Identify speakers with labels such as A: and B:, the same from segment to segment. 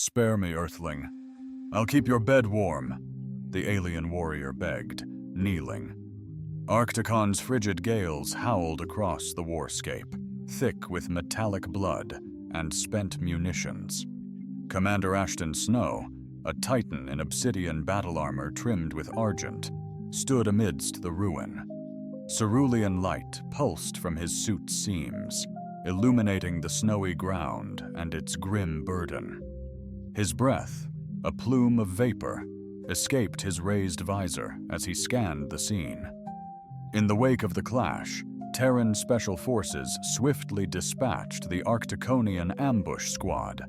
A: Spare me, Earthling. I'll keep your bed warm, the alien warrior begged, kneeling. Arcticon's frigid gales howled across the warscape, thick with metallic blood and spent munitions. Commander Ashton Snow, a titan in obsidian battle armor trimmed with argent, stood amidst the ruin. Cerulean light pulsed from his suit's seams, illuminating the snowy ground and its grim burden. His breath, a plume of vapor, escaped his raised visor as he scanned the scene. In the wake of the clash, Terran Special Forces swiftly dispatched the Arcticonian ambush squad,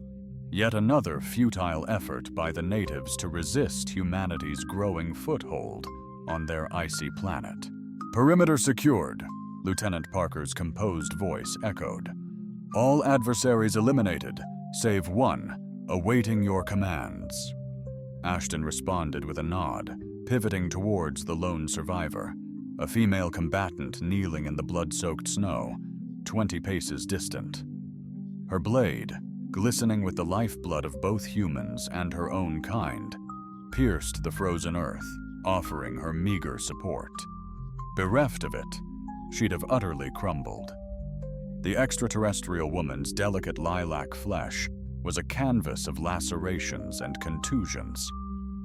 A: yet another futile effort by the natives to resist humanity's growing foothold on their icy planet. "Perimeter secured," Lieutenant Parker's composed voice echoed. "All adversaries eliminated, save one, awaiting your commands." Ashton responded with a nod, pivoting towards the lone survivor, a female combatant kneeling in the blood-soaked snow, 20 paces distant. Her blade, glistening with the lifeblood of both humans and her own kind, pierced the frozen earth, offering her meager support. Bereft of it, she'd have utterly crumbled. The extraterrestrial woman's delicate lilac flesh was a canvas of lacerations and contusions,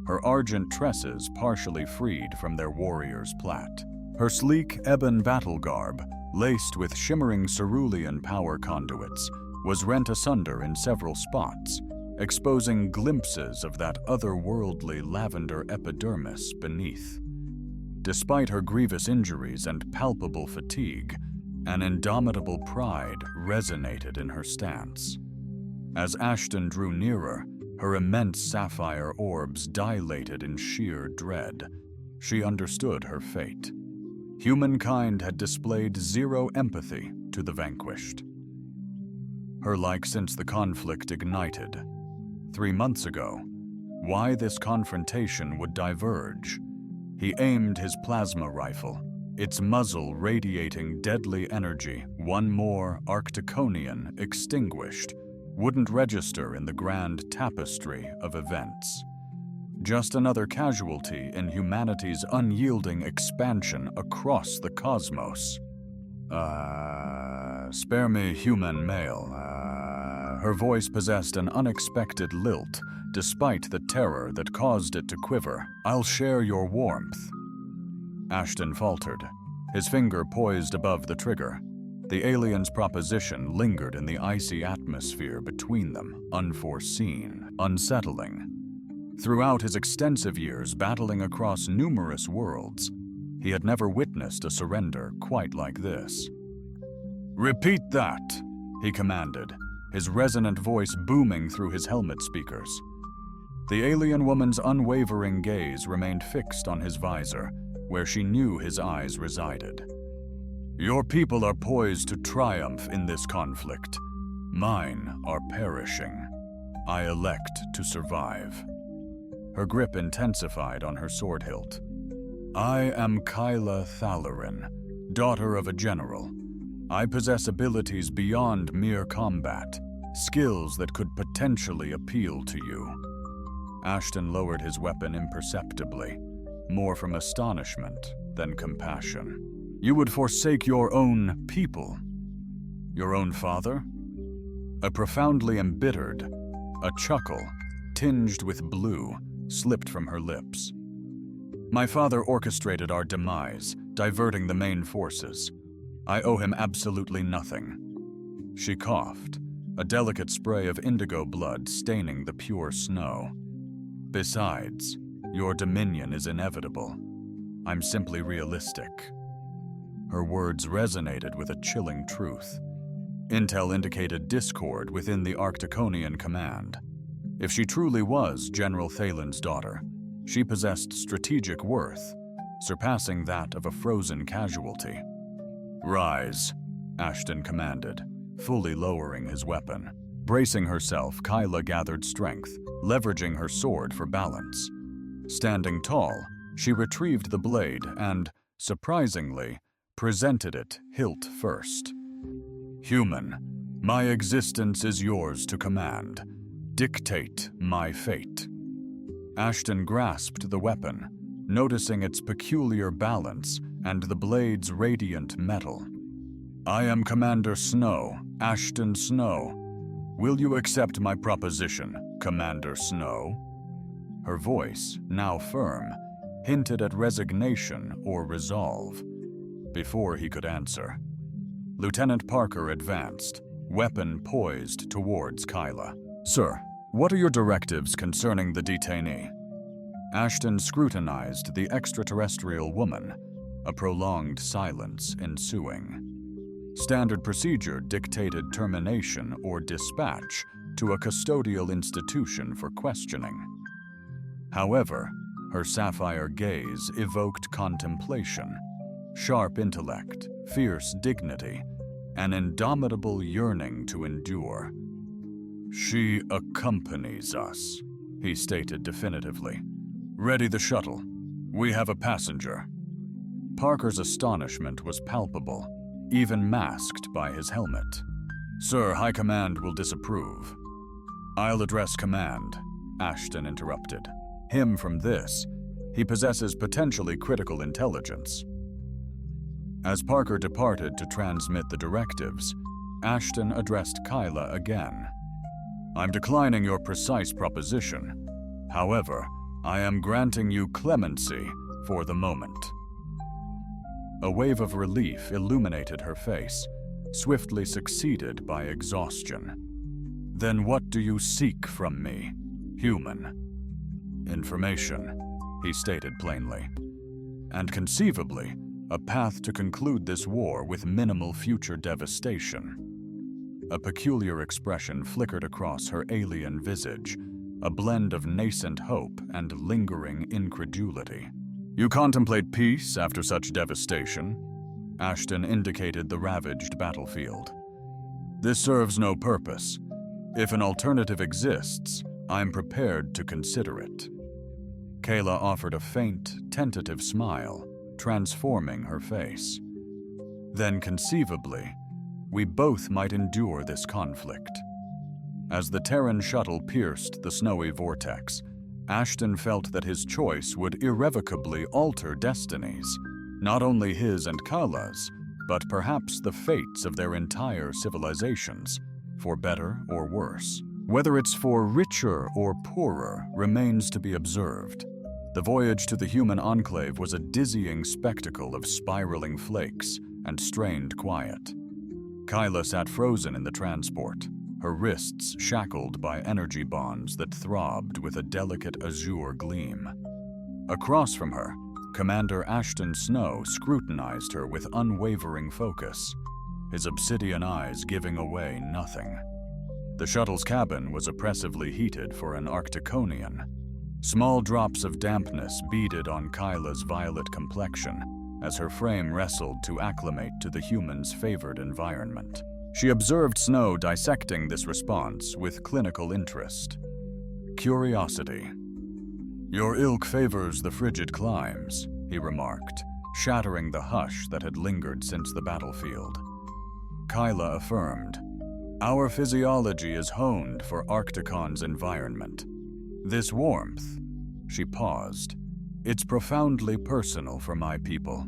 A: her argent tresses partially freed from their warrior's plait. Her sleek ebon battle garb, laced with shimmering cerulean power conduits, was rent asunder in several spots, exposing glimpses of that otherworldly lavender epidermis beneath. Despite her grievous injuries and palpable fatigue, an indomitable pride resonated in her stance. As Ashton drew nearer, her immense sapphire orbs dilated in sheer dread. She understood her fate. Humankind had displayed zero empathy to the vanquished. Her like since the conflict ignited. 3 months ago, why this confrontation would diverge? He aimed his plasma rifle, its muzzle radiating deadly energy. One more Arcticonian extinguished wouldn't register in the grand tapestry of events. Just another casualty in humanity's unyielding expansion across the cosmos. Spare me, human male. Her voice possessed an unexpected lilt, despite the terror that caused it to quiver. "I'll share your warmth." Ashton faltered, his finger poised above the trigger. The alien's proposition lingered in the icy atmosphere between them, unforeseen, unsettling. Throughout his extensive years battling across numerous worlds, he had never witnessed a surrender quite like this. "Repeat that," he commanded, his resonant voice booming through his helmet speakers. The alien woman's unwavering gaze remained fixed on his visor, where she knew his eyes resided. "Your people are poised to triumph in this conflict. Mine are perishing. I elect to survive." Her grip intensified on her sword hilt. "I am Kyla Thalarin, daughter of a general. I possess abilities beyond mere combat, skills that could potentially appeal to you." Ashton lowered his weapon imperceptibly, more from astonishment than compassion. "You would forsake your own people? Your own father?" A profoundly embittered, a chuckle, tinged with blue, slipped from her lips. "My father orchestrated our demise, diverting the main forces. I owe him absolutely nothing." She coughed, a delicate spray of indigo blood staining the pure snow. "Besides, your dominion is inevitable. I'm simply realistic." Her words resonated with a chilling truth. Intel indicated discord within the Arcticonian command. If she truly was General Thalen's daughter, she possessed strategic worth, surpassing that of a frozen casualty. "Rise," Ashton commanded, fully lowering his weapon. Bracing herself, Kyla gathered strength, leveraging her sword for balance. Standing tall, she retrieved the blade and, surprisingly, presented it hilt first. "Human, my existence is yours to command. dictate my fate. Ashton grasped the weapon, noticing its peculiar balance and the blade's radiant metal. I am Commander Snow, Ashton Snow. Will you accept my proposition, Commander Snow? Her voice, now firm, hinted at resignation or resolve. Before he could answer, Lieutenant Parker advanced, weapon poised towards Kyla. Sir, what are your directives concerning the detainee? Ashton scrutinized the extraterrestrial woman, a prolonged silence ensuing. Standard procedure dictated termination or dispatch to a custodial institution for questioning. However, her sapphire gaze evoked contemplation, sharp intellect, fierce dignity, an indomitable yearning to endure. She accompanies us, he stated definitively. Ready the shuttle. We have a passenger. Parker's astonishment was palpable, even masked by his helmet. Sir, High Command will disapprove. I'll address Command, Ashton interrupted. Him from this, he possesses potentially critical intelligence. As Parker departed to transmit the directives, Ashton addressed Kyla again. I'm declining your precise proposition. However, I am granting you clemency for the moment. A wave of relief illuminated her face, swiftly succeeded by exhaustion. Then what do you seek from me, human? Information, he stated plainly. And conceivably, a path to conclude this war with minimal future devastation. A peculiar expression flickered across her alien visage, a blend of nascent hope and lingering incredulity. You contemplate peace after such devastation? Ashton indicated the ravaged battlefield. This serves no purpose. If an alternative exists, I'm prepared to consider it. Kayla offered a faint, tentative smile, transforming her face. Then conceivably, we both might endure this conflict. As the Terran shuttle pierced the snowy vortex, Ashton felt that his choice would irrevocably alter destinies, not only his and Kala's, but perhaps the fates of their entire civilizations, for better or worse. Whether it's for richer or poorer remains to be observed. The voyage to the human enclave was a dizzying spectacle of spiraling flakes and strained quiet. Kyla sat frozen in the transport, her wrists shackled by energy bonds that throbbed with a delicate azure gleam. Across from her, Commander Ashton Snow scrutinized her with unwavering focus, his obsidian eyes giving away nothing. The shuttle's cabin was oppressively heated for an Arcticonian. Small drops of dampness beaded on Kyla's violet complexion as her frame wrestled to acclimate to the human's favored environment. She observed Snow dissecting this response with clinical interest. Curiosity. Your ilk favors the frigid climes, he remarked, shattering the hush that had lingered since the battlefield. Kyla affirmed, Our physiology is honed for Arcticon's environment. This warmth, she paused, it's profoundly personal for my people.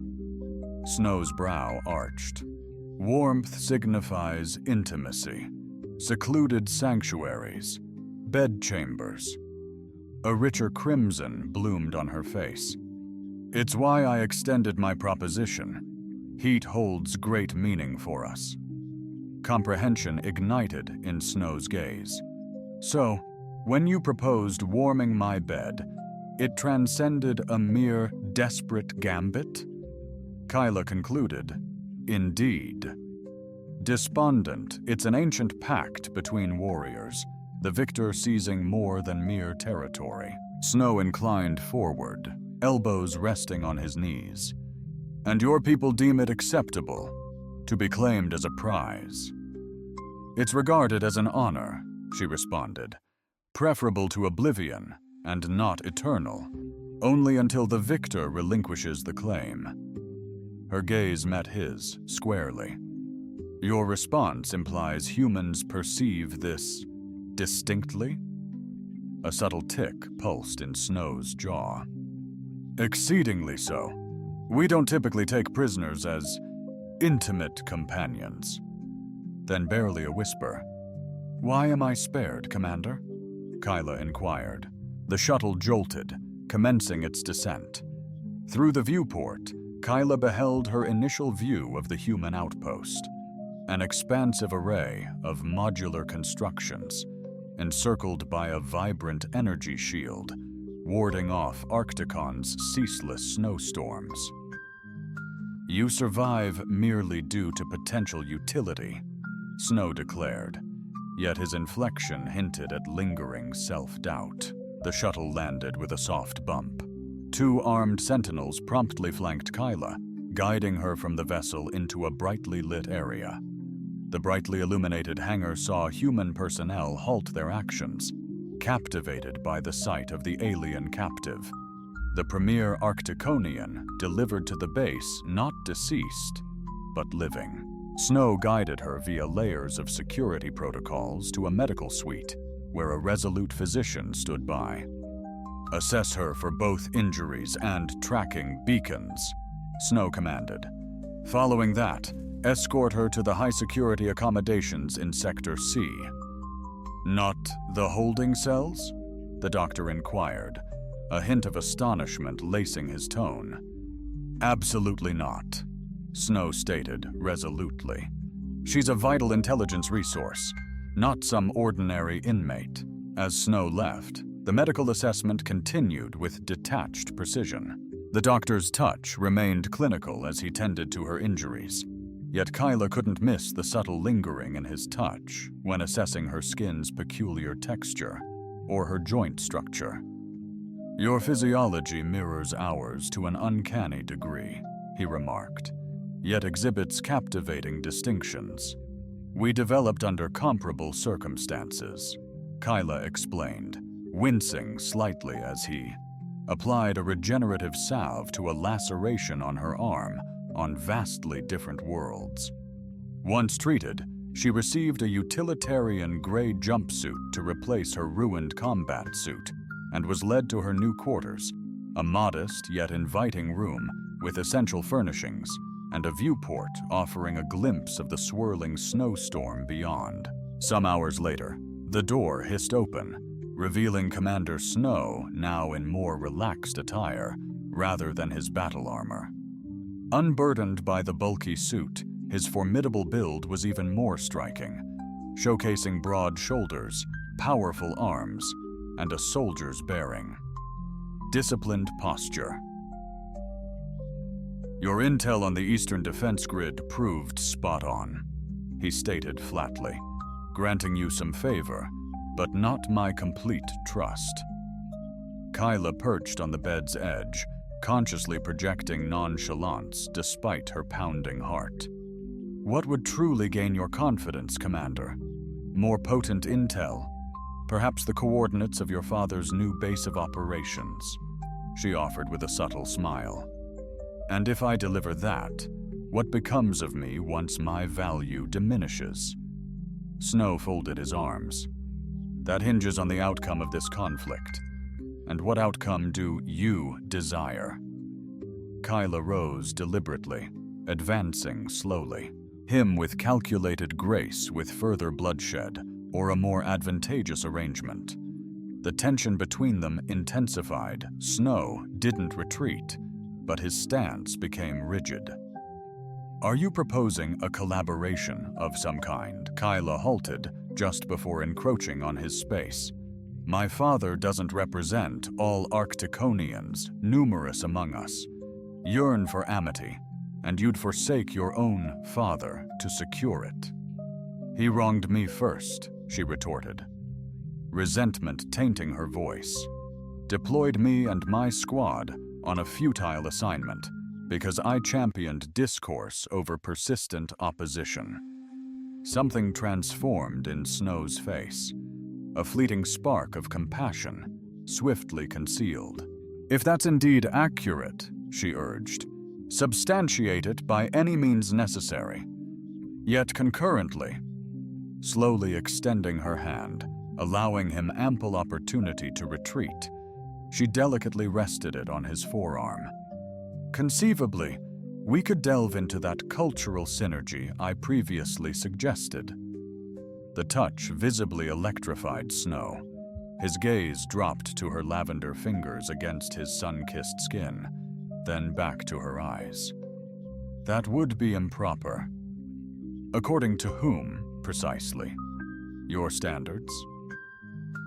A: Snow's brow arched. Warmth signifies intimacy, secluded sanctuaries, bedchambers. A richer crimson bloomed on her face. It's why I extended my proposition. Heat holds great meaning for us. Comprehension ignited in Snow's gaze. So, when you proposed warming my bed, it transcended a mere desperate gambit? Kyla concluded, Indeed. Despondent, it's an ancient pact between warriors, the victor seizing more than mere territory. Snow inclined forward, elbows resting on his knees. And your people deem it acceptable to be claimed as a prize. It's regarded as an honor, she responded, preferable to oblivion and not eternal, only until the victor relinquishes the claim. Her gaze met his squarely. Your response implies humans perceive this distinctly? A subtle tick pulsed in Snow's jaw. Exceedingly so. We don't typically take prisoners as intimate companions. Then barely a whisper. Why am I spared, Commander? Kyla inquired. The shuttle jolted, commencing its descent. Through the viewport, Kyla beheld her initial view of the human outpost, an expansive array of modular constructions, encircled by a vibrant energy shield, warding off Arcticon's ceaseless snowstorms. You survive merely due to potential utility, Snow declared, yet his inflection hinted at lingering self-doubt. The shuttle landed with a soft bump. 2 armed sentinels promptly flanked Kyla, guiding her from the vessel into a brightly lit area. The brightly illuminated hangar saw human personnel halt their actions, captivated by the sight of the alien captive. The premier Arcticonian delivered to the base not deceased, but living. Snow guided her via layers of security protocols to a medical suite, where a resolute physician stood by. Assess her for both injuries and tracking beacons, Snow commanded. Following that, escort her to the high-security accommodations in Sector C. Not the holding cells? The doctor inquired, a hint of astonishment lacing his tone. Absolutely not, Snow stated resolutely. She's a vital intelligence resource, not some ordinary inmate. As Snow left, the medical assessment continued with detached precision. The doctor's touch remained clinical as he tended to her injuries, yet Kyla couldn't miss the subtle lingering in his touch when assessing her skin's peculiar texture or her joint structure. Your physiology mirrors ours to an uncanny degree, he remarked, yet exhibits captivating distinctions. We developed under comparable circumstances, Kyla explained, wincing slightly as he applied a regenerative salve to a laceration on her arm on vastly different worlds. Once treated, she received a utilitarian gray jumpsuit to replace her ruined combat suit and was led to her new quarters, a modest yet inviting room with essential furnishings and a viewport offering a glimpse of the swirling snowstorm beyond. Some hours later, the door hissed open, revealing Commander Snow now in more relaxed attire rather than his battle armor. Unburdened by the bulky suit, his formidable build was even more striking, showcasing broad shoulders, powerful arms, and a soldier's bearing. Disciplined posture. Your intel on the Eastern Defense Grid proved spot on, he stated flatly, granting you some favor, but not my complete trust. Kyla perched on the bed's edge, consciously projecting nonchalance despite her pounding heart. What would truly gain your confidence, Commander? More potent intel? Perhaps the coordinates of your father's new base of operations, she offered with a subtle smile. And if I deliver that, what becomes of me once my value diminishes? Snow folded his arms. That hinges on the outcome of this conflict. And what outcome do you desire? Kyla rose deliberately, advancing slowly, him with calculated grace with further bloodshed or a more advantageous arrangement. The tension between them intensified. Snow didn't retreat, but his stance became rigid. Are you proposing a collaboration of some kind? Kyla halted just before encroaching on his space. My father doesn't represent all Arcticonians, numerous among us. Yearn for amity, and you'd forsake your own father to secure it. He wronged me first, she retorted, resentment tainting her voice. Deployed me and my squad on a futile assignment because I championed discourse over persistent opposition. Something transformed in Snow's face, a fleeting spark of compassion, swiftly concealed. If that's indeed accurate, she urged, substantiate it by any means necessary. Yet concurrently, slowly extending her hand, Allowing him ample opportunity to retreat, she delicately rested it on his forearm. Conceivably, we could delve into that cultural synergy I previously suggested. The touch visibly electrified Snow. His gaze dropped to her lavender fingers against his sun-kissed skin, then back to her eyes. That would be improper. According to whom, precisely? Your standards?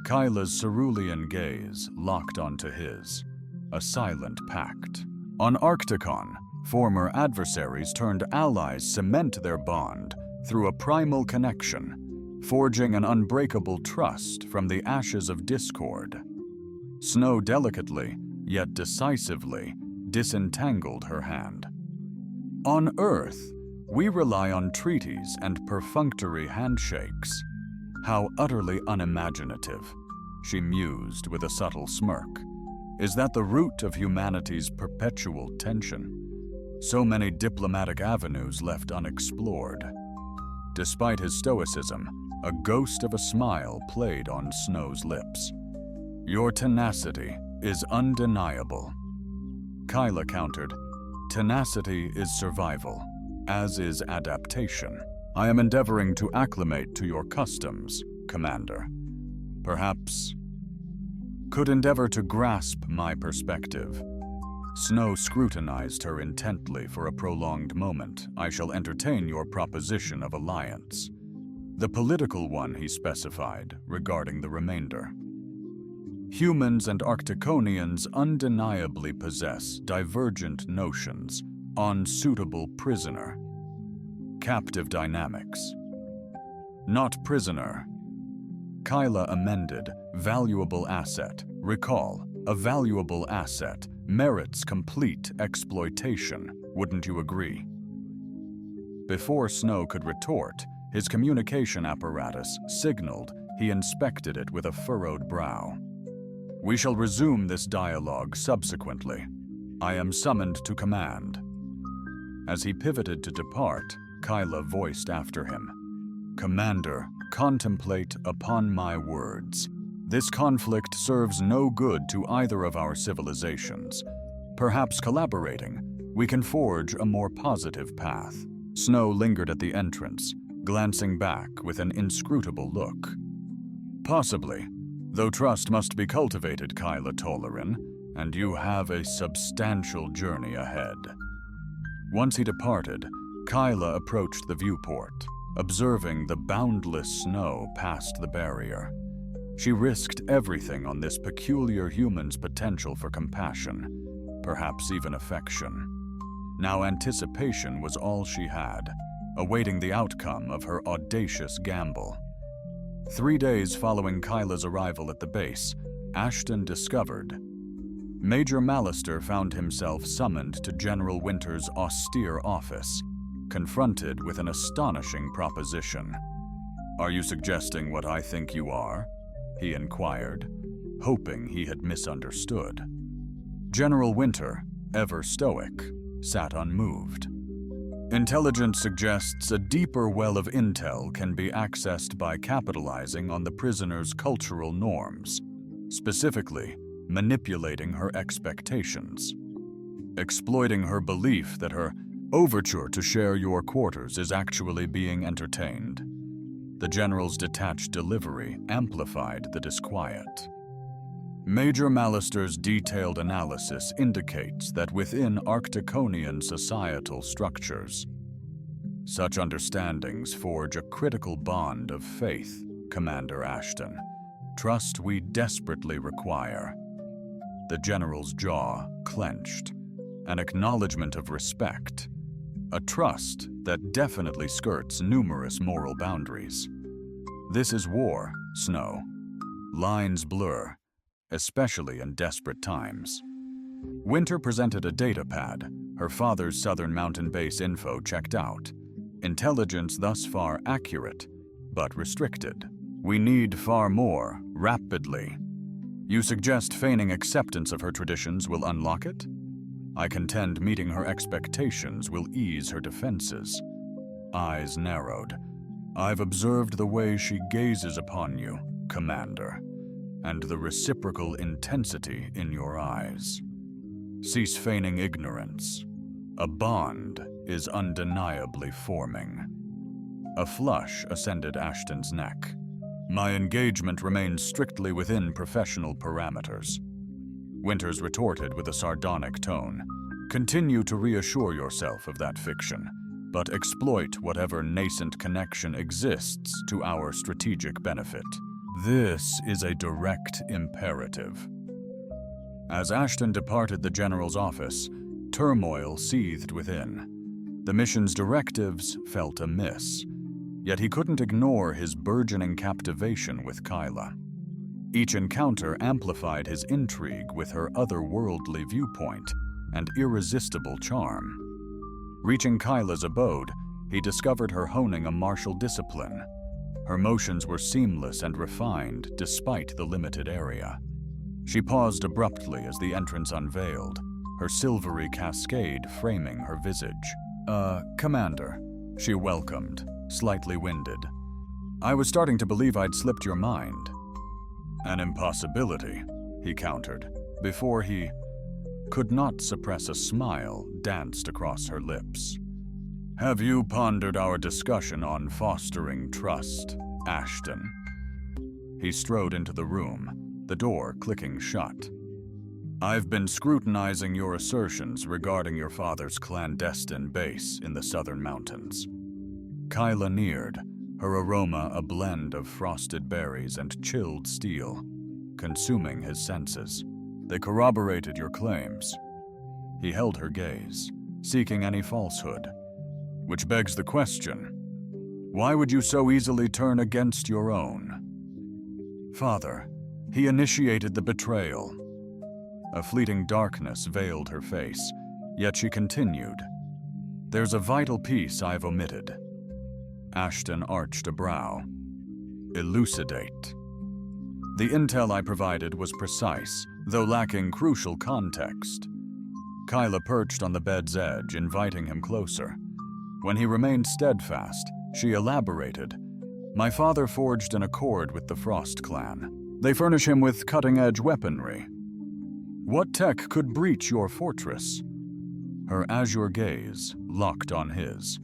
A: Kyla's cerulean gaze locked onto his, a silent pact. On Arcticon, former adversaries turned allies cement their bond through a primal connection, forging an unbreakable trust from the ashes of discord. Snow delicately, yet decisively, disentangled her hand. On Earth, we rely on treaties and perfunctory handshakes. How utterly unimaginative, she mused with a subtle smirk. Is that the root of humanity's perpetual tension? So many diplomatic avenues left unexplored. Despite his stoicism, a ghost of a smile played on Snow's lips. Your tenacity is undeniable. Kyla countered, tenacity is survival, as is adaptation. I am endeavoring to acclimate to your customs, Commander. Perhaps could endeavor to grasp my perspective. Snow scrutinized her intently for a prolonged moment. I shall entertain your proposition of alliance. The political one he specified, regarding the remainder. Humans and Arcticonians undeniably possess divergent notions on suitable prisoner. Captive dynamics. Not prisoner. Kyla amended, valuable asset. Recall, a valuable asset merits complete exploitation. Wouldn't you agree? Before Snow could retort, his communication apparatus signaled he inspected it with a furrowed brow. We shall resume this dialogue subsequently. I am summoned to command. As he pivoted to depart, Kyla voiced after him, Commander, contemplate upon my words. This conflict serves no good to either of our civilizations. Perhaps collaborating, we can forge a more positive path. Snow lingered at the entrance, glancing back with an inscrutable look. Possibly, though trust must be cultivated, Kyla Tolarin, and you have a substantial journey ahead. Once he departed, Kyla approached the viewport, observing the boundless snow past the barrier. She risked everything on this peculiar human's potential for compassion, perhaps even affection. Now anticipation was all she had, awaiting the outcome of her audacious gamble. 3 days following Kyla's arrival at the base, Ashton discovered. Major Mallister found himself summoned to General Winter's austere office, confronted with an astonishing proposition. Are you suggesting what I think you are? He inquired, hoping he had misunderstood. General Winter, ever stoic, sat unmoved. Intelligence suggests a deeper well of intel can be accessed by capitalizing on the prisoner's cultural norms, specifically manipulating her expectations, exploiting her belief that her overture to share your quarters is actually being entertained. The general's detached delivery amplified the disquiet. Major Mallister's detailed analysis indicates that within Arcticonian societal structures, such understandings forge a critical bond of faith, Commander Ashton, trust we desperately require. The general's jaw clenched, an acknowledgement of respect, a trust that definitely skirts numerous moral boundaries. This is war, Snow. Lines blur, especially in desperate times. Winter presented a data pad, her father's southern mountain base info checked out. Intelligence thus far accurate, but restricted. We need far more, rapidly. You suggest feigning acceptance of her traditions will unlock it? I contend meeting her expectations will ease her defenses. Eyes narrowed. I've observed the way she gazes upon you. Commander, and the reciprocal intensity in your eyes. Cease feigning ignorance. A bond is undeniably forming. A flush ascended Ashton's neck. My engagement remains strictly within professional parameters. Winters retorted with a sardonic tone. Continue to reassure yourself of that fiction, but exploit whatever nascent connection exists to our strategic benefit. This is a direct imperative. As Ashton departed the general's office, turmoil seethed within. The mission's directives felt amiss, yet he couldn't ignore his burgeoning captivation with Kyla. Each encounter amplified his intrigue with her otherworldly viewpoint and irresistible charm. Reaching Kyla's abode, he discovered her honing a martial discipline. Her motions were seamless and refined despite the limited area. She paused abruptly as the entrance unveiled, her silvery cascade framing her visage. Commander," she welcomed, slightly winded. "I was starting to believe I'd slipped your mind." "An impossibility," he countered, before he could not suppress a smile danced across her lips. "Have you pondered our discussion on fostering trust, Ashton?" He strode into the room, the door clicking shut. "I've been scrutinizing your assertions regarding your father's clandestine base in the southern mountains." Kyla neared, her aroma a blend of frosted berries and chilled steel, consuming his senses. "They corroborated your claims." He held her gaze, seeking any falsehood. "Which begs the question, why would you so easily turn against your own?" "Father, he initiated the betrayal." A fleeting darkness veiled her face, yet she continued, "There's a vital piece I've omitted." Ashton arched a brow. "Elucidate." "The intel I provided was precise, though lacking crucial context." Kyla perched on the bed's edge, inviting him closer. When he remained steadfast, she elaborated. "My father forged an accord with the Frost clan. They furnish him with cutting-edge weaponry. What tech could breach your fortress?" Her azure gaze locked on his.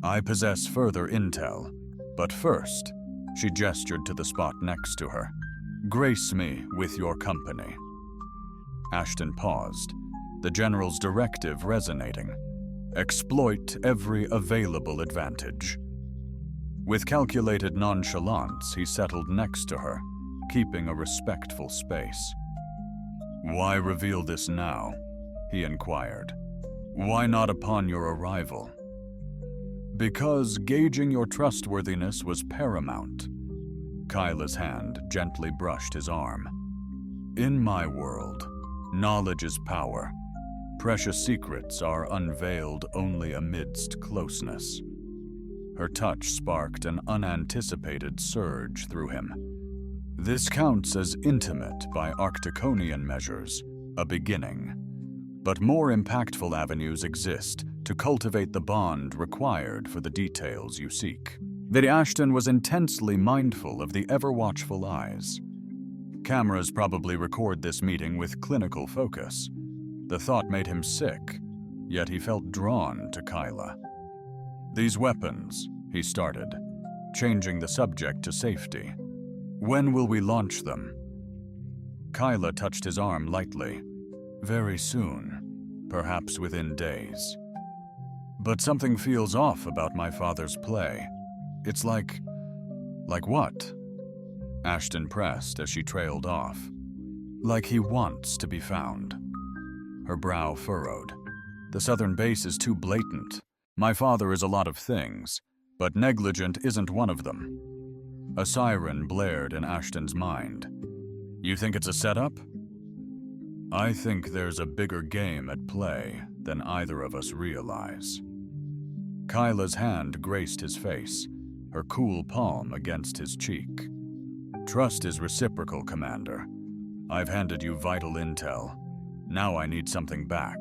A: "I possess further intel, but first," she gestured to the spot next to her, "grace me with your company." Ashton paused, the general's directive resonating. Exploit every available advantage. With calculated nonchalance, he settled next to her, keeping a respectful space. "Why reveal this now?" he inquired. "Why not upon your arrival?" "Because gauging your trustworthiness was paramount." Kyla's hand gently brushed his arm. "In my world, knowledge is power. Precious secrets are unveiled only amidst closeness." Her touch sparked an unanticipated surge through him. "This counts as intimate by Arcticonian measures, a beginning. But more impactful avenues exist to cultivate the bond required for the details you seek." Lady Ashton was intensely mindful of the ever-watchful eyes. Cameras probably record this meeting with clinical focus. The thought made him sick, yet he felt drawn to Kyla. "These weapons," he started, changing the subject to safety. "When will we launch them?" Kyla touched his arm lightly. "Very soon, perhaps within days. But something feels off about my father's play. It's like what?" Ashton pressed as she trailed off. "Like he wants to be found." Her brow furrowed. "The southern base is too blatant. My father is a lot of things, but negligent isn't one of them." A siren blared in Ashton's mind. "You think it's a setup?" "I think there's a bigger game at play than either of us realize." Kyla's hand graced his face, her cool palm against his cheek. "Trust is reciprocal, Commander. I've handed you vital intel. Now I need something back."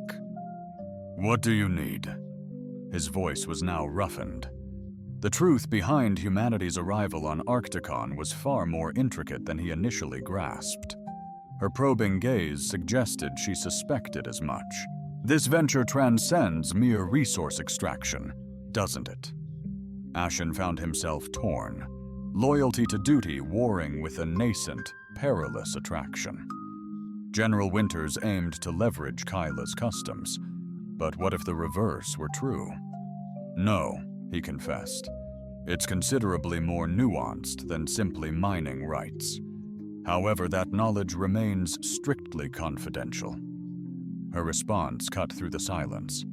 A: "What do you need?" His voice was now roughened. The truth behind humanity's arrival on Arcticon was far more intricate than he initially grasped. Her probing gaze suggested she suspected as much. This venture transcends mere resource extraction, doesn't it? Ashen found himself torn, loyalty to duty warring with a nascent, perilous attraction. General Winters aimed to leverage Kyla's customs, but what if the reverse were true? No, he confessed. It's considerably more nuanced than simply mining rights. However, that knowledge remains strictly confidential. Her response cut through the silence.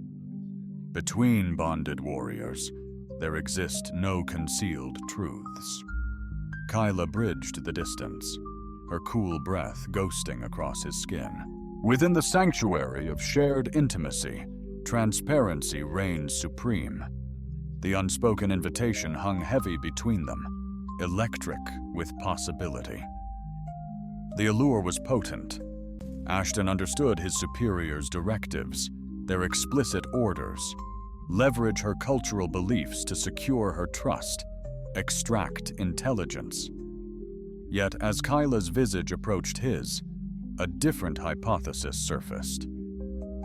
A: Between bonded warriors, there exist no concealed truths. Kyla bridged the distance, her cool breath ghosting across his skin. Within the sanctuary of shared intimacy, transparency reigns supreme. The unspoken invitation hung heavy between them, electric with possibility. The allure was potent. Ashton understood his superiors' directives, their explicit orders. Leverage her cultural beliefs to secure her trust, extract intelligence. Yet as Kyla's visage approached his, a different hypothesis surfaced.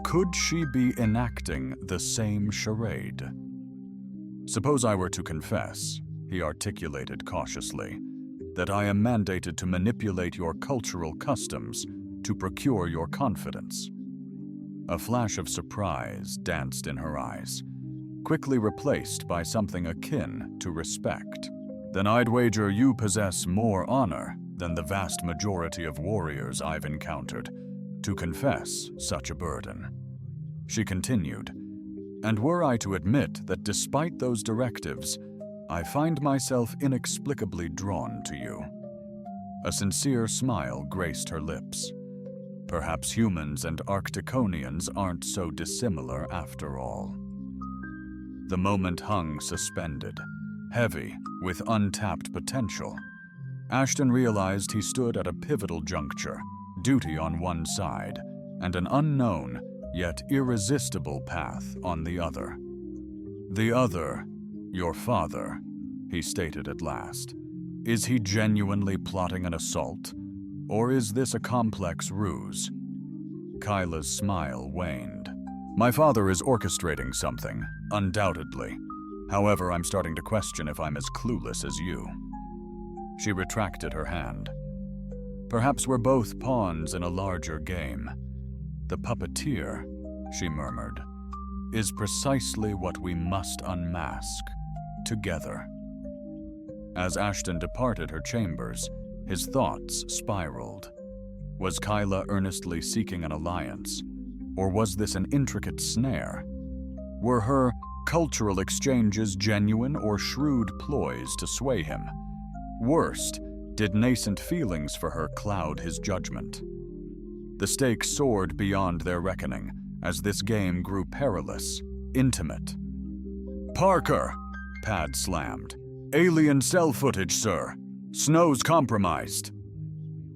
A: Could she be enacting the same charade? Suppose I were to confess, he articulated cautiously, that I am mandated to manipulate your cultural customs to procure your confidence. A flash of surprise danced in her eyes, quickly replaced by something akin to respect. Then I'd wager you possess more honor than the vast majority of warriors I've encountered to confess such a burden. She continued, and were I to admit that despite those directives, I find myself inexplicably drawn to you. A sincere smile graced her lips. Perhaps humans and Arcticonians aren't so dissimilar after all. The moment hung suspended, heavy with untapped potential. Ashton realized he stood at a pivotal juncture, duty on one side, and an unknown, yet irresistible path on the other. The other, your father, he stated at last. Is he genuinely plotting an assault, or is this a complex ruse? Kyla's smile waned. My father is orchestrating something, undoubtedly. However, I'm starting to question if I'm as clueless as you. She retracted her hand. Perhaps we're both pawns in a larger game. The puppeteer, she murmured, is precisely what we must unmask, together. As Ashton departed her chambers, his thoughts spiraled. Was Kyla earnestly seeking an alliance, or was this an intricate snare? Were her cultural exchanges genuine or shrewd ploys to sway him? Worst, did nascent feelings for her cloud his judgment? The stakes soared beyond their reckoning as this game grew perilous, intimate. Parker! Pad slammed. Alien cell footage, sir. Snow's compromised.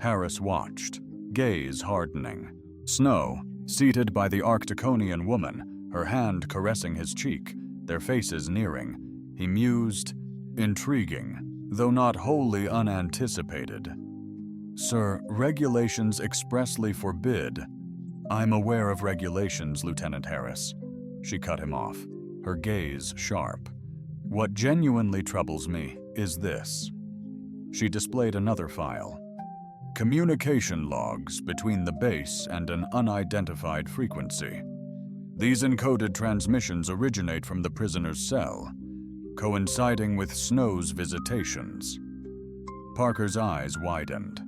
A: Harris watched, gaze hardening. Snow, seated by the Arcticonian woman, her hand caressing his cheek, their faces nearing. He mused, intriguing, though not wholly unanticipated. Sir, regulations expressly forbid. I'm aware of regulations, Lieutenant Harris. She cut him off, her gaze sharp. What genuinely troubles me is this. She displayed another file. Communication logs between the base and an unidentified frequency. These encoded transmissions originate from the prisoner's cell, coinciding with Snow's visitations. Parker's eyes widened.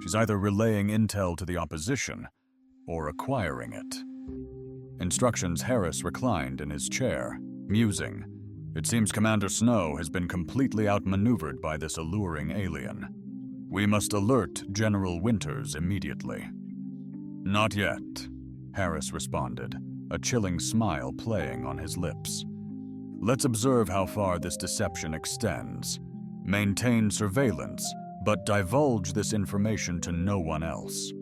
A: She's either relaying intel to the opposition or acquiring it. Instructions Harris reclined in his chair, musing. It seems Commander Snow has been completely outmaneuvered by this alluring alien. We must alert General Winters immediately. Not yet, Harris responded, a chilling smile playing on his lips. Let's observe how far this deception extends. Maintain surveillance, but divulge this information to no one else.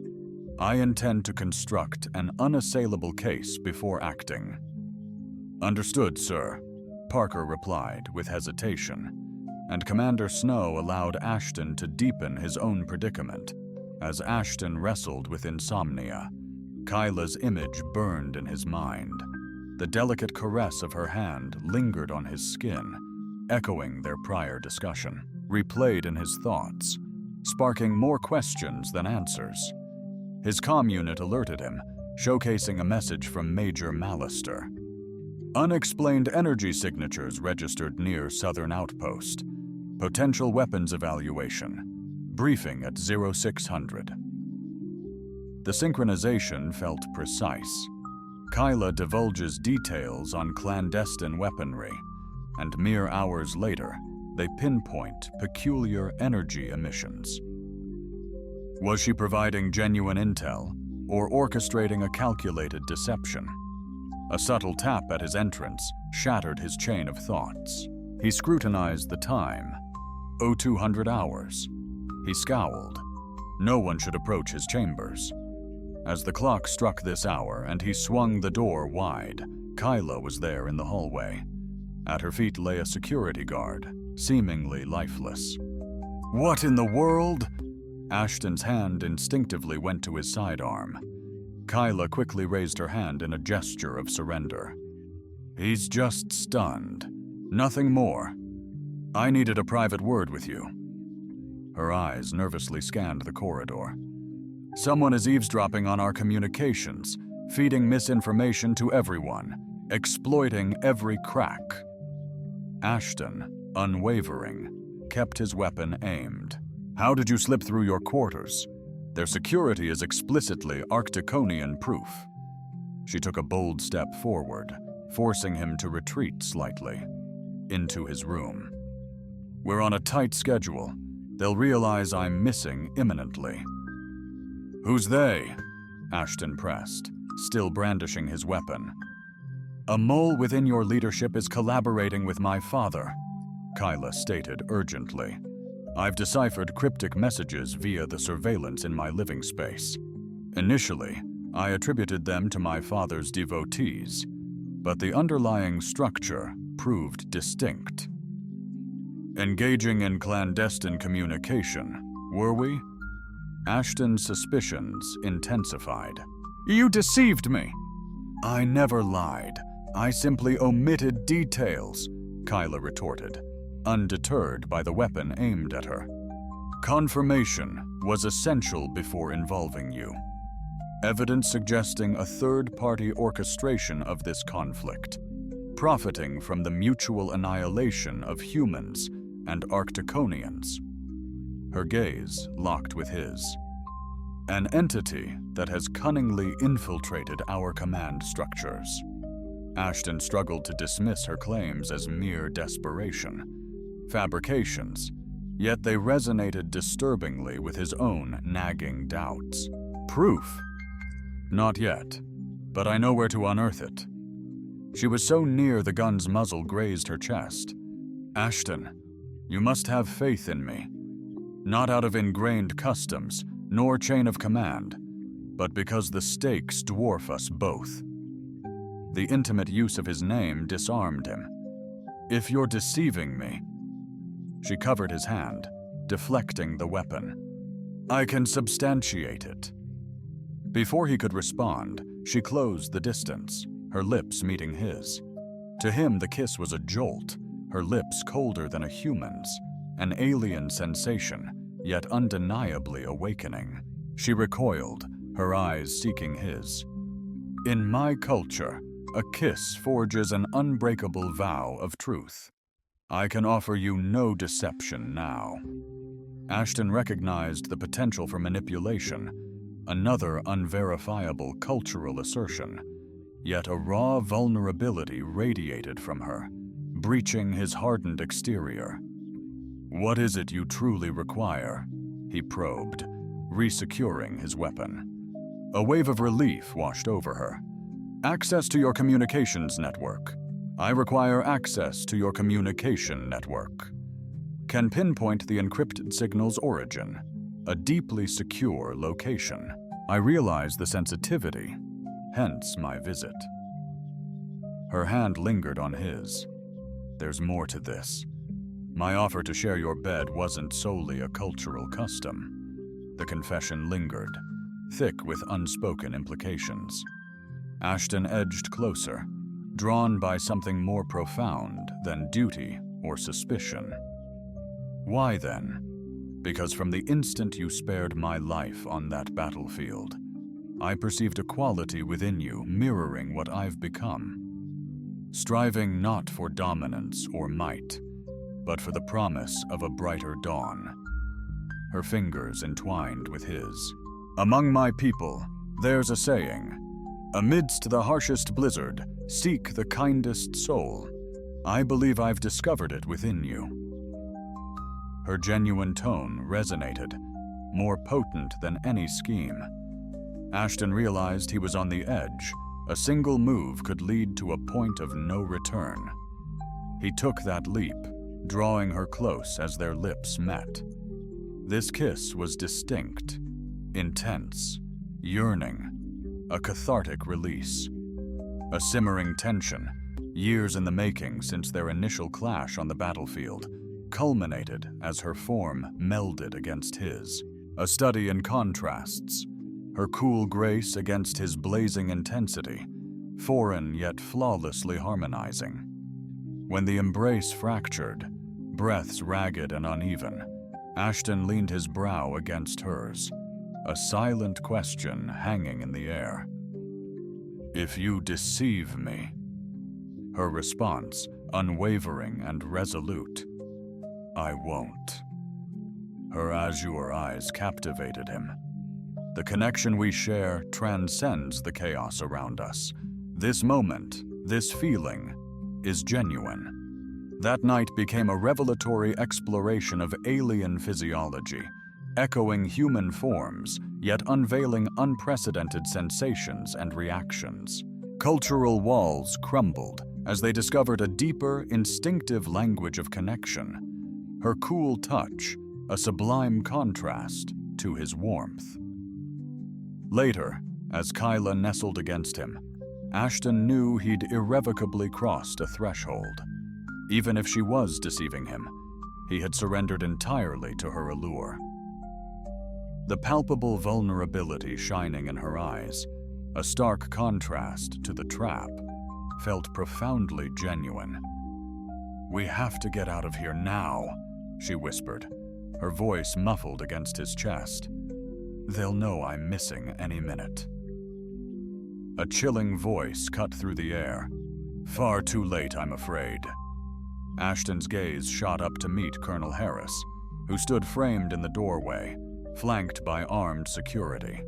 A: I intend to construct an unassailable case before acting. Understood, sir. Parker replied with hesitation, and Commander Snow allowed Ashton to deepen his own predicament. As Ashton wrestled with insomnia, Kyla's image burned in his mind. The delicate caress of her hand lingered on his skin, echoing their prior discussion, replayed in his thoughts, sparking more questions than answers. His comm unit alerted him, showcasing a message from Major Mallister. Unexplained energy signatures registered near Southern Outpost. Potential weapons evaluation. Briefing at 0600. The synchronization felt precise. Kyla divulges details on clandestine weaponry, and mere hours later, they pinpoint peculiar energy emissions. Was she providing genuine intel, or orchestrating a calculated deception? A subtle tap at his entrance shattered his chain of thoughts. He scrutinized the time. 0200 hours. He scowled. No one should approach his chambers. As the clock struck this hour and he swung the door wide, Kyla was there in the hallway. At her feet lay a security guard, seemingly lifeless. What in the world? Ashton's hand instinctively went to his sidearm. Kyla quickly raised her hand in a gesture of surrender. He's just stunned. Nothing more. I needed a private word with you. Her eyes nervously scanned the corridor. Someone is eavesdropping on our communications, feeding misinformation to everyone, exploiting every crack. Ashton, unwavering, kept his weapon aimed. How did you slip through your quarters? Their security is explicitly Arcticonian proof. She took a bold step forward, forcing him to retreat slightly, into his room. We're on a tight schedule. They'll realize I'm missing imminently. Who's they? Ashton pressed, still brandishing his weapon. A mole within your leadership is collaborating with my father, Kyla stated urgently. I've deciphered cryptic messages via the surveillance in my living space. Initially, I attributed them to my father's devotees, but the underlying structure proved distinct. Engaging in clandestine communication, were we? Ashton's suspicions intensified. You deceived me! I never lied. I simply omitted details, Kyla retorted, undeterred by the weapon aimed at her. Confirmation was essential before involving you. Evidence suggesting a third-party orchestration of this conflict, profiting from the mutual annihilation of humans and Arcticonians. Her gaze locked with his. An entity that has cunningly infiltrated our command structures. Ashton struggled to dismiss her claims as mere desperation, fabrications, yet they resonated disturbingly with his own nagging doubts. Proof? Not yet, but I know where to unearth it. She was so near the gun's muzzle grazed her chest. Ashton, you must have faith in me. Not out of ingrained customs, nor chain of command, but because the stakes dwarf us both. The intimate use of his name disarmed him. If you're deceiving me... She covered his hand, deflecting the weapon. I can substantiate it. Before he could respond, she closed the distance, her lips meeting his. To him, the kiss was a jolt, her lips colder than a human's, an alien sensation, yet undeniably awakening. She recoiled, her eyes seeking his. In my culture, a kiss forges an unbreakable vow of truth. I can offer you no deception now. Ashton recognized the potential for manipulation, another unverifiable cultural assertion, yet a raw vulnerability radiated from her, breaching his hardened exterior. What is it you truly require? He probed, resecuring his weapon. A wave of relief washed over her. Access to your communications network. I require access to your communication network. Can pinpoint the encrypted signal's origin, a deeply secure location. I realize the sensitivity, hence my visit. Her hand lingered on his. There's more to this. My offer to share your bed wasn't solely a cultural custom. The confession lingered, thick with unspoken implications. Ashton edged closer, drawn by something more profound than duty or suspicion. Why then? Because from the instant you spared my life on that battlefield, I perceived a quality within you mirroring what I've become, striving not for dominance or might, but for the promise of a brighter dawn. Her fingers entwined with his. Among my people, there's a saying, amidst the harshest blizzard, seek the kindest soul. I believe I've discovered it within you. Her genuine tone resonated, more potent than any scheme. Ashton realized he was on the edge. A single move could lead to a point of no return. He took that leap, drawing her close as their lips met. This kiss was distinct, intense, yearning, a cathartic release. A simmering tension, years in the making since their initial clash on the battlefield, culminated as her form melded against his. A study in contrasts, her cool grace against his blazing intensity, foreign yet flawlessly harmonizing. When the embrace fractured, breaths ragged and uneven, Ashton leaned his brow against hers, a silent question hanging in the air. If you deceive me. Her response, unwavering and resolute. I won't. Her azure eyes captivated him. The connection we share transcends the chaos around us. This moment, this feeling, is genuine. That night became a revelatory exploration of alien physiology, echoing human forms, yet unveiling unprecedented sensations and reactions. Cultural walls crumbled as they discovered a deeper, instinctive language of connection. Her cool touch, a sublime contrast to his warmth. Later, as Kyla nestled against him, Ashton knew he'd irrevocably crossed a threshold. Even if she was deceiving him, he had surrendered entirely to her allure. The palpable vulnerability shining in her eyes, a stark contrast to the trap, felt profoundly genuine. We have to get out of here now, she whispered, her voice muffled against his chest. They'll know I'm missing any minute. A chilling voice cut through the air. Far too late, I'm afraid. Ashton's gaze shot up to meet Colonel Harris, who stood framed in the doorway, flanked by armed security.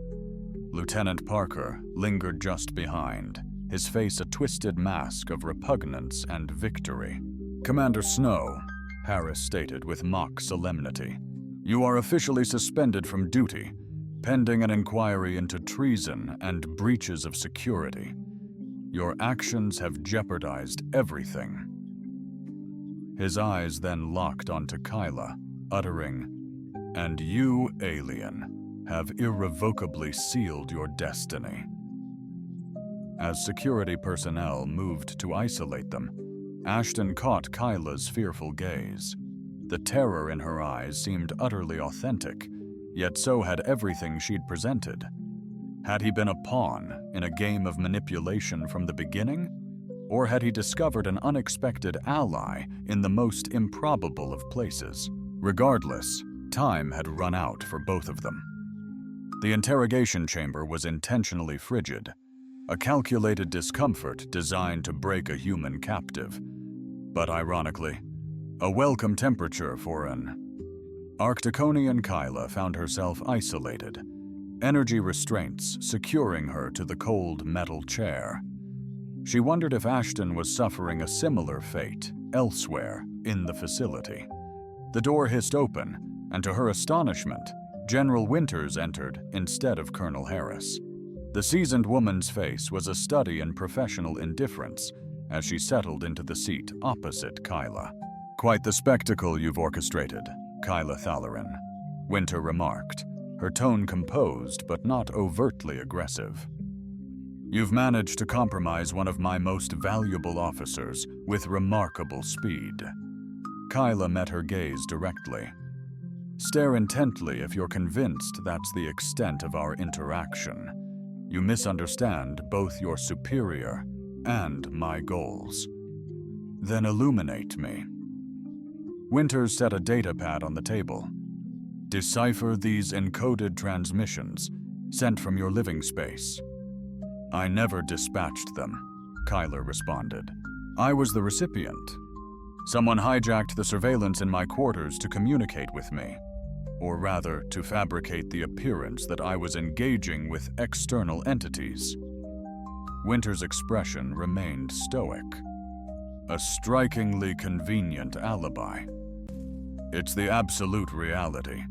A: Lieutenant Parker lingered just behind, his face a twisted mask of repugnance and victory. Commander Snow, Harris stated with mock solemnity, you are officially suspended from duty, pending an inquiry into treason and breaches of security. Your actions have jeopardized everything. His eyes then locked onto Kyla, uttering, and you, alien, have irrevocably sealed your destiny. As security personnel moved to isolate them, Ashton caught Kyla's fearful gaze. The terror in her eyes seemed utterly authentic, yet so had everything she'd presented. Had he been a pawn in a game of manipulation from the beginning? Or had he discovered an unexpected ally in the most improbable of places? Regardless, time had run out for both of them. The interrogation chamber was intentionally frigid, a calculated discomfort designed to break a human captive. But ironically, a welcome temperature for an Arcticonian. Kyla found herself isolated, energy restraints securing her to the cold metal chair. She wondered if Ashton was suffering a similar fate elsewhere in the facility. The door hissed open, and to her astonishment, General Winters entered instead of Colonel Harris. The seasoned woman's face was a study in professional indifference as she settled into the seat opposite Kyla. Quite the spectacle you've orchestrated, Kyla Thallerin, Winter remarked, her tone composed but not overtly aggressive. You've managed to compromise one of my most valuable officers with remarkable speed. Kyla met her gaze directly. Stare intently if you're convinced that's the extent of our interaction. You misunderstand both your superior and my goals. Then illuminate me. Winters set a datapad on the table. Decipher these encoded transmissions sent from your living space. I never dispatched them, Kyla responded. I was the recipient. Someone hijacked the surveillance in my quarters to communicate with me, or rather, to fabricate the appearance that I was engaging with external entities. Winter's expression remained stoic. A strikingly convenient alibi. It's the absolute reality.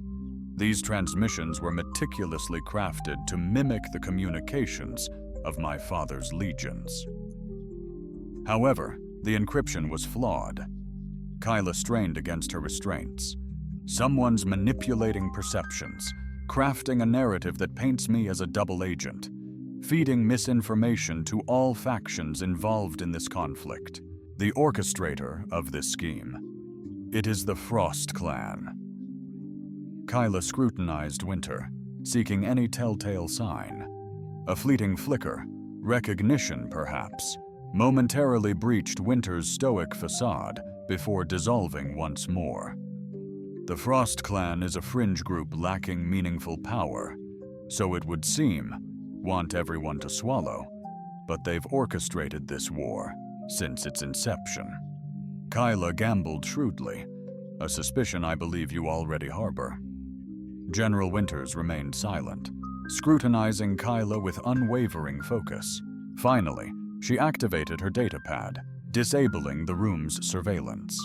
A: These transmissions were meticulously crafted to mimic the communications of my father's legions. However, the encryption was flawed. Kyla strained against her restraints. Someone's manipulating perceptions, crafting a narrative that paints me as a double agent, feeding misinformation to all factions involved in this conflict. The orchestrator of this scheme. It is the Frost Clan. Kyla scrutinized Winter, seeking any telltale sign. A fleeting flicker, recognition perhaps, momentarily breached Winter's stoic facade before dissolving once more. The Frost Clan is a fringe group lacking meaningful power, so it would seem, want everyone to swallow, but they've orchestrated this war since its inception. Kyla gambled shrewdly, a suspicion I believe you already harbor. General Winters remained silent, scrutinizing Kyla with unwavering focus. Finally, she activated her datapad, disabling the room's surveillance.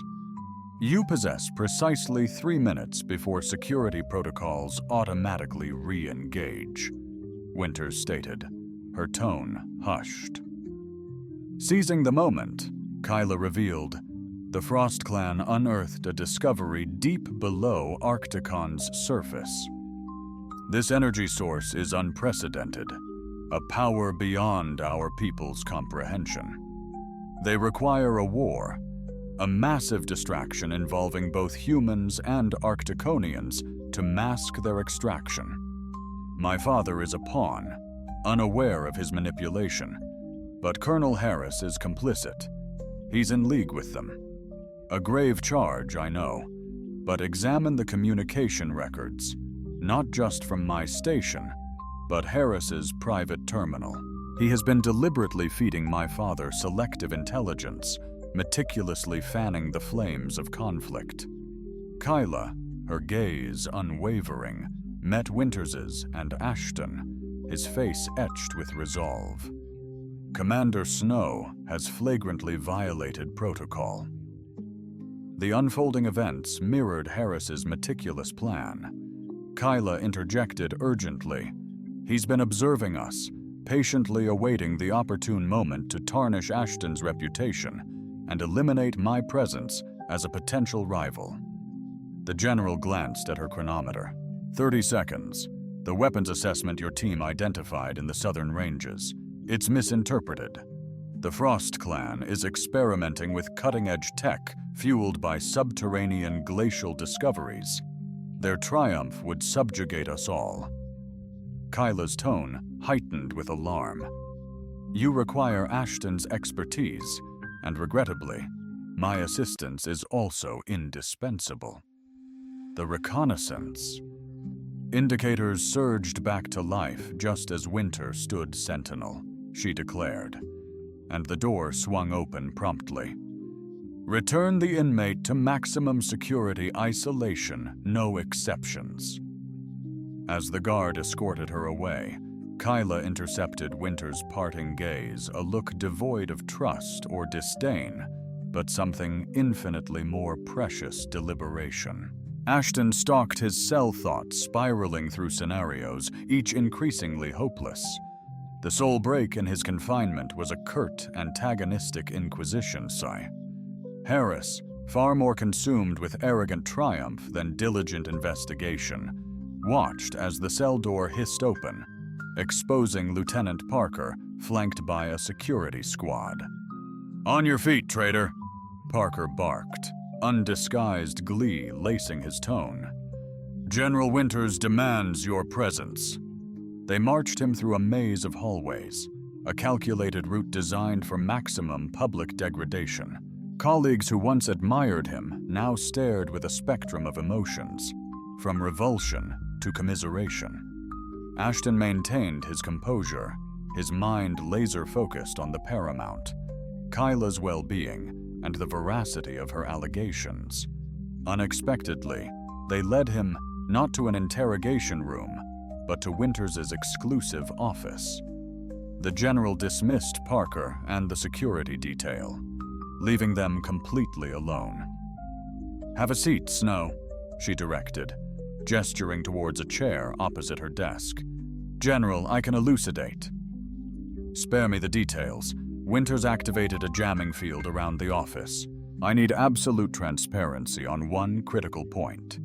A: You possess precisely 3 minutes before security protocols automatically re-engage, Winters stated, her tone hushed. Seizing the moment, Kyla revealed, the Frost Clan unearthed a discovery deep below Arcticon's surface. This energy source is unprecedented, a power beyond our people's comprehension. They require a war, a massive distraction involving both humans and Arcticonians to mask their extraction. My father is a pawn, unaware of his manipulation, but Colonel Harris is complicit. He's in league with them. A grave charge, I know, but examine the communication records, not just from my station, but Harris's private terminal. He has been deliberately feeding my father selective intelligence, meticulously fanning the flames of conflict. Kyla, her gaze unwavering, met Winters's and Ashton, his face etched with resolve. Commander Snow has flagrantly violated protocol. The unfolding events mirrored Harris's meticulous plan. Kyla interjected urgently. He's been observing us, patiently awaiting the opportune moment to tarnish Ashton's reputation and eliminate my presence as a potential rival. The general glanced at her chronometer. 30 seconds. The weapons assessment your team identified in the southern ranges. It's misinterpreted. The Frost Clan is experimenting with cutting-edge tech fueled by subterranean glacial discoveries. Their triumph would subjugate us all. Kyla's tone heightened with alarm. You require Ashton's expertise, and regrettably, my assistance is also indispensable. The reconnaissance. Indicators surged back to life just as Winter stood sentinel, she declared, and the door swung open promptly. Return the inmate to maximum security isolation, no exceptions. As the guard escorted her away, Kyla intercepted Winter's parting gaze, a look devoid of trust or disdain, but something infinitely more precious deliberation. Ashton stalked his cell thoughts spiraling through scenarios, each increasingly hopeless. The sole break in his confinement was a curt, antagonistic inquisition sigh. Harris, far more consumed with arrogant triumph than diligent investigation, watched as the cell door hissed open, exposing Lieutenant Parker, flanked by a security squad. On your feet, traitor, Parker barked, undisguised glee lacing his tone. "General Winters demands your presence." They marched him through a maze of hallways, a calculated route designed for maximum public degradation. Colleagues who once admired him now stared with a spectrum of emotions, from revulsion to commiseration. Ashton maintained his composure, his mind laser-focused on the paramount, Kyla's well-being and the veracity of her allegations. Unexpectedly, they led him not to an interrogation room, but to Winters' exclusive office. The general dismissed Parker and the security detail, leaving them completely alone. "Have a seat, Snow," she directed, gesturing towards a chair opposite her desk. "General, I can elucidate." "Spare me the details." Winters activated a jamming field around the office. "I need absolute transparency on one critical point.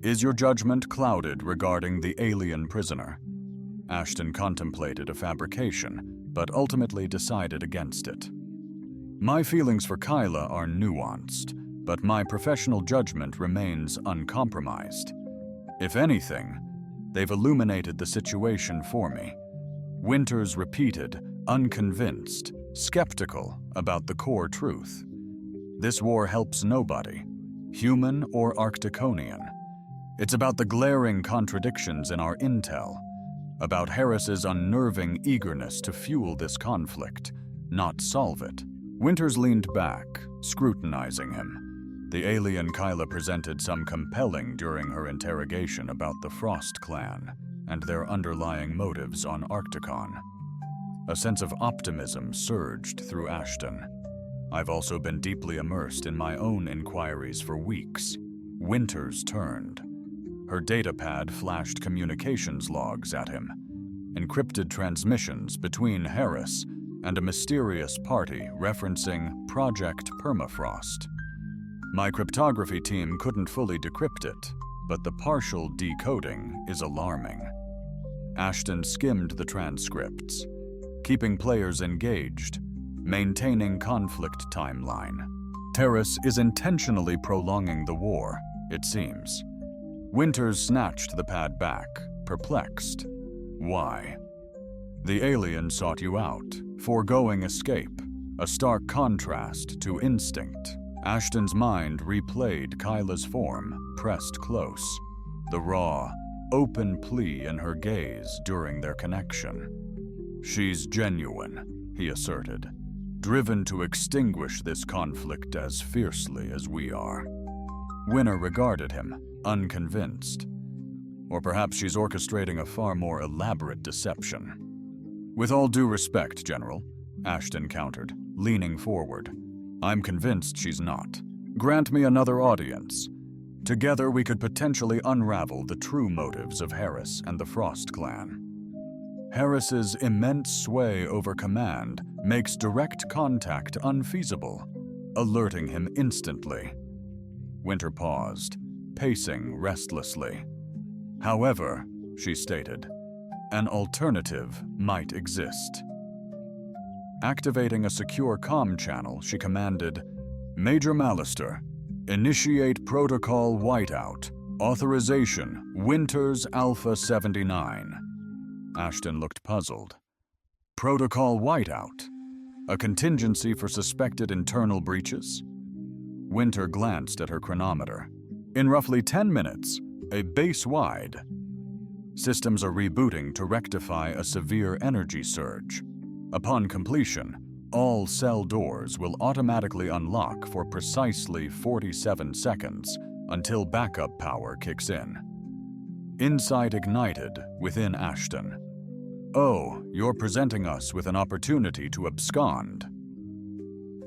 A: Is your judgment clouded regarding the alien prisoner?" Ashton contemplated a fabrication, but ultimately decided against it. "My feelings for Kyla are nuanced, but my professional judgment remains uncompromised. If anything, they've illuminated the situation for me." Winters repeated, unconvinced, skeptical about the core truth. "This war helps nobody, human or Arcticonian. It's about the glaring contradictions in our intel, about Harris's unnerving eagerness to fuel this conflict, not solve it." Winters leaned back, scrutinizing him. The alien Kyla presented some compelling during her interrogation about the Frost clan and their underlying motives on Arcticon. A sense of optimism surged through Ashton. "I've also been deeply immersed in my own inquiries for weeks." Winters turned. Her datapad flashed communications logs at him, encrypted transmissions between Harris and a mysterious party referencing Project Permafrost. "My cryptography team couldn't fully decrypt it, but the partial decoding is alarming." Ashton skimmed the transcripts, keeping players engaged, maintaining conflict timeline. Terrace is intentionally prolonging the war, it seems. Winters snatched the pad back, perplexed. "Why?" "The alien sought you out, foregoing escape, a stark contrast to instinct." Ashton's mind replayed Kyla's form, pressed close, the raw, open plea in her gaze during their connection. "She's genuine," he asserted, "driven to extinguish this conflict as fiercely as we are." Winner regarded him, unconvinced. "Or perhaps she's orchestrating a far more elaborate deception." "With all due respect, General," Ashton countered, leaning forward, "I'm convinced she's not. Grant me another audience. Together we could potentially unravel the true motives of Harris and the Frost clan." Harris's immense sway over command makes direct contact unfeasible, alerting him instantly. Winter paused, pacing restlessly. "However," she stated, "an alternative might exist." Activating a secure comm channel, she commanded, "Major Mallister, initiate protocol whiteout. Authorization, Winters Alpha 79. Ashton looked puzzled. Protocol whiteout? A contingency for suspected internal breaches? Winter glanced at her chronometer. In roughly 10 minutes, a base-wide. Systems are rebooting to rectify a severe energy surge. Upon completion, all cell doors will automatically unlock for precisely 47 seconds until backup power kicks in. Insight ignited within Ashton. "Oh, you're presenting us with an opportunity to abscond."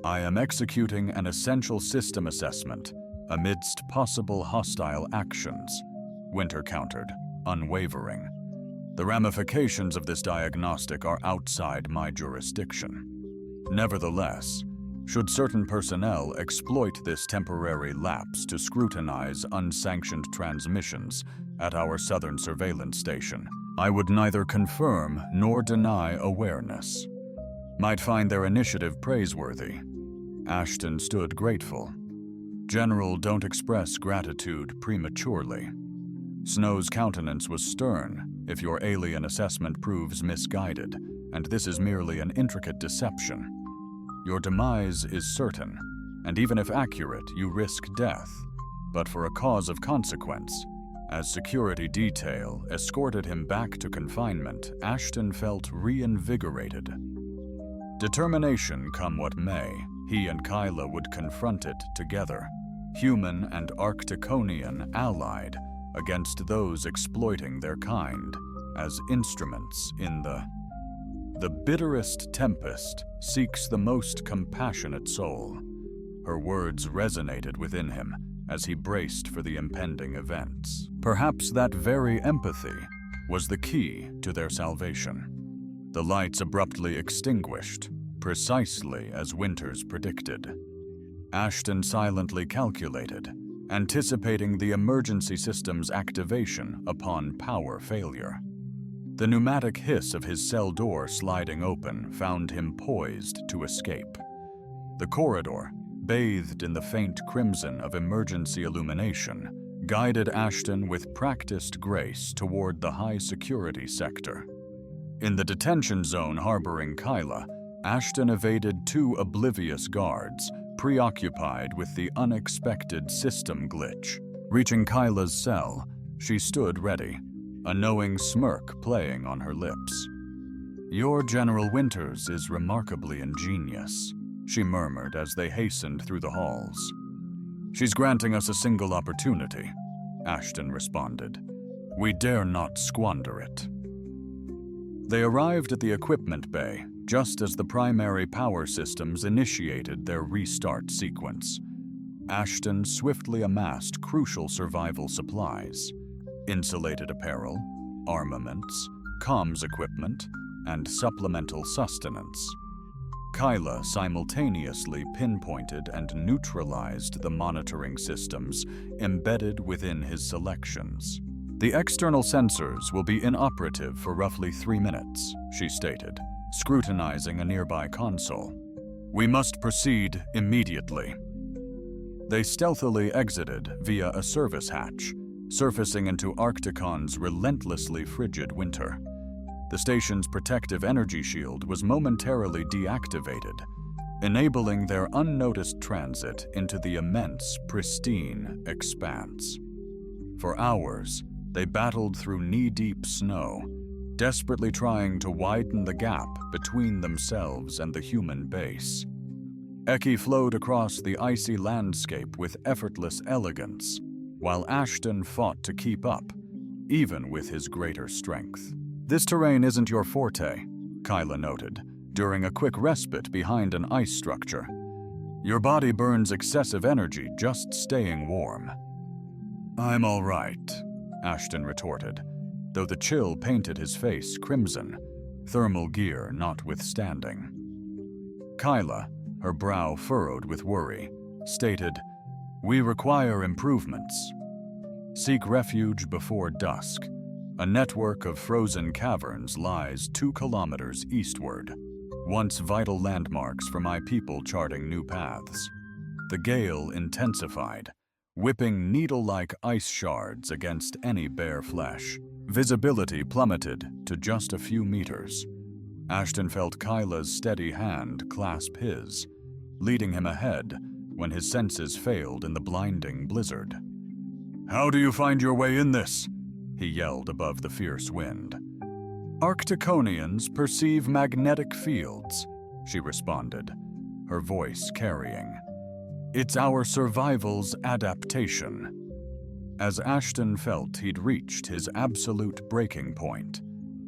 A: "I am executing an essential system assessment amidst possible hostile actions," Winter countered, unwavering. "The ramifications of this diagnostic are outside my jurisdiction. Nevertheless, should certain personnel exploit this temporary lapse to scrutinize unsanctioned transmissions at our southern surveillance station, I would neither confirm nor deny awareness. Might find their initiative praiseworthy. Ashton stood grateful. General, don't express gratitude prematurely. Snow's countenance was stern if your alien assessment proves misguided, and this is merely an intricate deception. Your demise is certain, and even if accurate, you risk death, but for a cause of consequence. As security detail escorted him back to confinement, Ashton felt reinvigorated. Determination come what may, he and Kyla would confront it together, human and Arcticonian allied, against those exploiting their kind as instruments in the bitterest tempest seeks the most compassionate soul. Her words resonated within him as he braced for the impending events. Perhaps that very empathy was the key to their salvation. The lights abruptly extinguished, precisely as Winters predicted. Ashton silently calculated, anticipating the emergency system's activation upon power failure. The pneumatic hiss of his cell door sliding open found him poised to escape. The corridor, bathed in the faint crimson of emergency illumination, guided Ashton with practiced grace toward the high-security sector. In the detention zone harboring Kyla, Ashton evaded two oblivious guards, preoccupied with the unexpected system glitch. Reaching Kyla's cell, she stood ready, a knowing smirk playing on her lips. "Your General Winters is remarkably ingenious," she murmured as they hastened through the halls. "She's granting us a single opportunity," Ashton responded. "We dare not squander it." They arrived at the equipment bay just as the primary power systems initiated their restart sequence. Ashton swiftly amassed crucial survival supplies: insulated apparel, armaments, comms equipment, and supplemental sustenance. Kyla simultaneously pinpointed and neutralized the monitoring systems embedded within his selections. "The external sensors will be inoperative for roughly 3 minutes," she stated, scrutinizing a nearby console. "We must proceed immediately." They stealthily exited via a service hatch, surfacing into Arcticon's relentlessly frigid winter. The station's protective energy shield was momentarily deactivated, enabling their unnoticed transit into the immense, pristine expanse. For hours, they battled through knee-deep snow, desperately trying to widen the gap between themselves and the human base. Eki flowed across the icy landscape with effortless elegance, while Ashton fought to keep up, even with his greater strength. "This terrain isn't your forte," Kyla noted, during a quick respite behind an ice structure. "Your body burns excessive energy just staying warm." "I'm all right," Ashton retorted, though the chill painted his face crimson, thermal gear notwithstanding. Kyla, her brow furrowed with worry, stated, "We require improvements. Seek refuge before dusk. A network of frozen caverns lies 2 kilometers eastward, once vital landmarks for my people charting new paths." The gale intensified, whipping needle-like ice shards against any bare flesh. Visibility plummeted to just a few meters. Ashton felt Kyla's steady hand clasp his, leading him ahead when his senses failed in the blinding blizzard. "How do you find your way in this?" he yelled above the fierce wind. "Arcticonians perceive magnetic fields," she responded, her voice carrying. "It's our survival's adaptation." As Ashton felt he'd reached his absolute breaking point,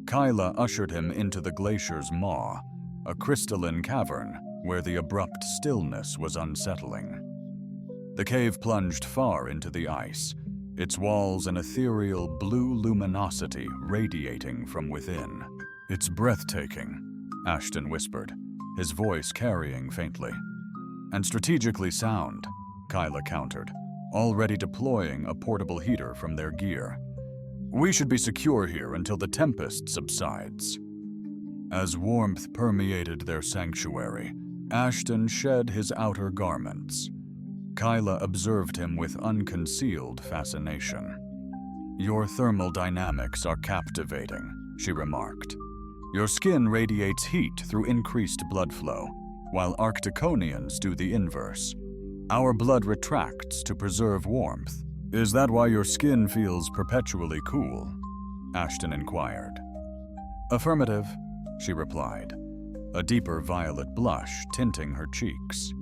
A: Kyla ushered him into the glacier's maw, a crystalline cavern where the abrupt stillness was unsettling. The cave plunged far into the ice, its walls an ethereal blue luminosity radiating from within. "It's breathtaking," Ashton whispered, his voice carrying faintly. "And strategically sound," Kyla countered, already deploying a portable heater from their gear. "We should be secure here until the tempest subsides." As warmth permeated their sanctuary, Ashton shed his outer garments. Kyla observed him with unconcealed fascination. "Your thermal dynamics are captivating," she remarked. "Your skin radiates heat through increased blood flow, while Arcticonians do the inverse. Our blood retracts to preserve warmth. Is that why your skin feels perpetually cool?" Ashton inquired. "Affirmative," she replied, a deeper violet blush tinting her cheeks.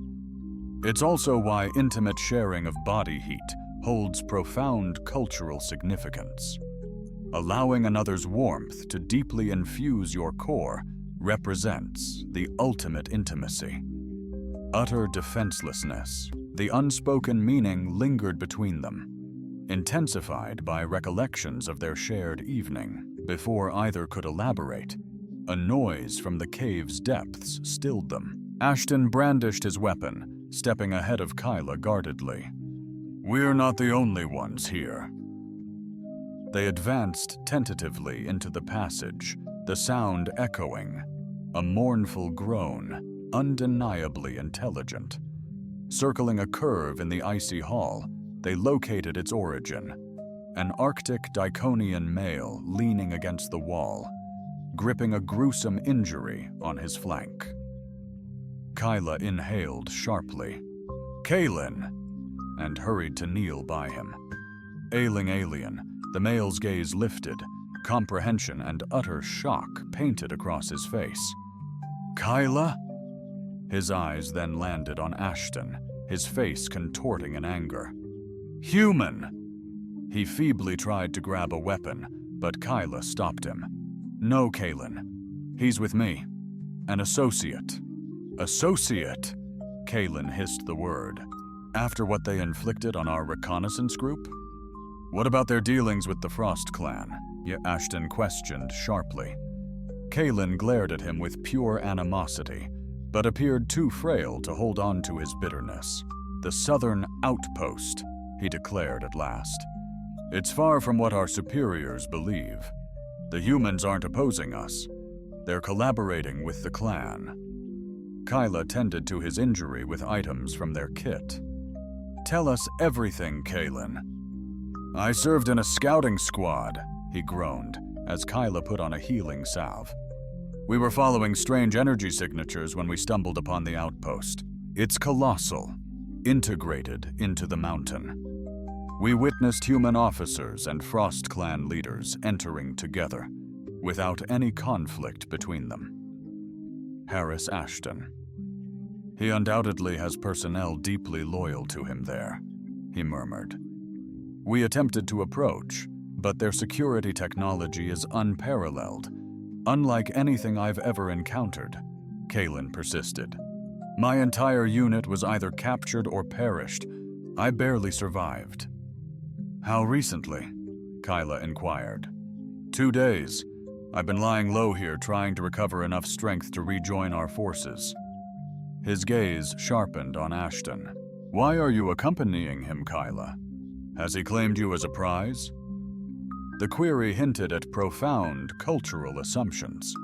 A: "It's also why intimate sharing of body heat holds profound cultural significance. Allowing another's warmth to deeply infuse your core represents the ultimate intimacy." Utter defenselessness, the unspoken meaning lingered between them, intensified by recollections of their shared evening. Before either could elaborate, a noise from the cave's depths stilled them. Ashton brandished his weapon, stepping ahead of Kyla guardedly. "We're not the only ones here." They advanced tentatively into the passage, the sound echoing, a mournful groan, undeniably intelligent. Circling a curve in the icy hall, they located its origin, an Arctic Diconian male leaning against the wall, gripping a gruesome injury on his flank. Kyla inhaled sharply. "Kaelin!" and hurried to kneel by him. Ailing alien, the male's gaze lifted, comprehension and utter shock painted across his face. "Kyla?" His eyes then landed on Ashton, his face contorting in anger. "Human!" He feebly tried to grab a weapon, but Kyla stopped him. "No, Kaelin. He's with me. An associate." "Associate?" Kaelin hissed the word. "After what they inflicted on our reconnaissance group? What about their dealings with the Frost clan?" Ashton questioned sharply. Kaelin glared at him with pure animosity, but appeared too frail to hold on to his bitterness. "The Southern Outpost," he declared at last. "It's far from what our superiors believe. The humans aren't opposing us. They're collaborating with the clan." Kyla tended to his injury with items from their kit. "Tell us everything, Kaelin." "I served in a scouting squad," he groaned, as Kyla put on a healing salve. "We were following strange energy signatures when we stumbled upon the outpost. It's colossal, integrated into the mountain. We witnessed human officers and Frost clan leaders entering together, without any conflict between them." Harris Ashton. "He undoubtedly has personnel deeply loyal to him there," he murmured. "We attempted to approach, but their security technology is unparalleled, unlike anything I've ever encountered," Kaelin persisted. "My entire unit was either captured or perished. I barely survived." "How recently?" Kyla inquired. 2 days. I've been lying low here trying to recover enough strength to rejoin our forces." His gaze sharpened on Ashton. "Why are you accompanying him, Kyla? Has he claimed you as a prize?" The query hinted at profound cultural assumptions.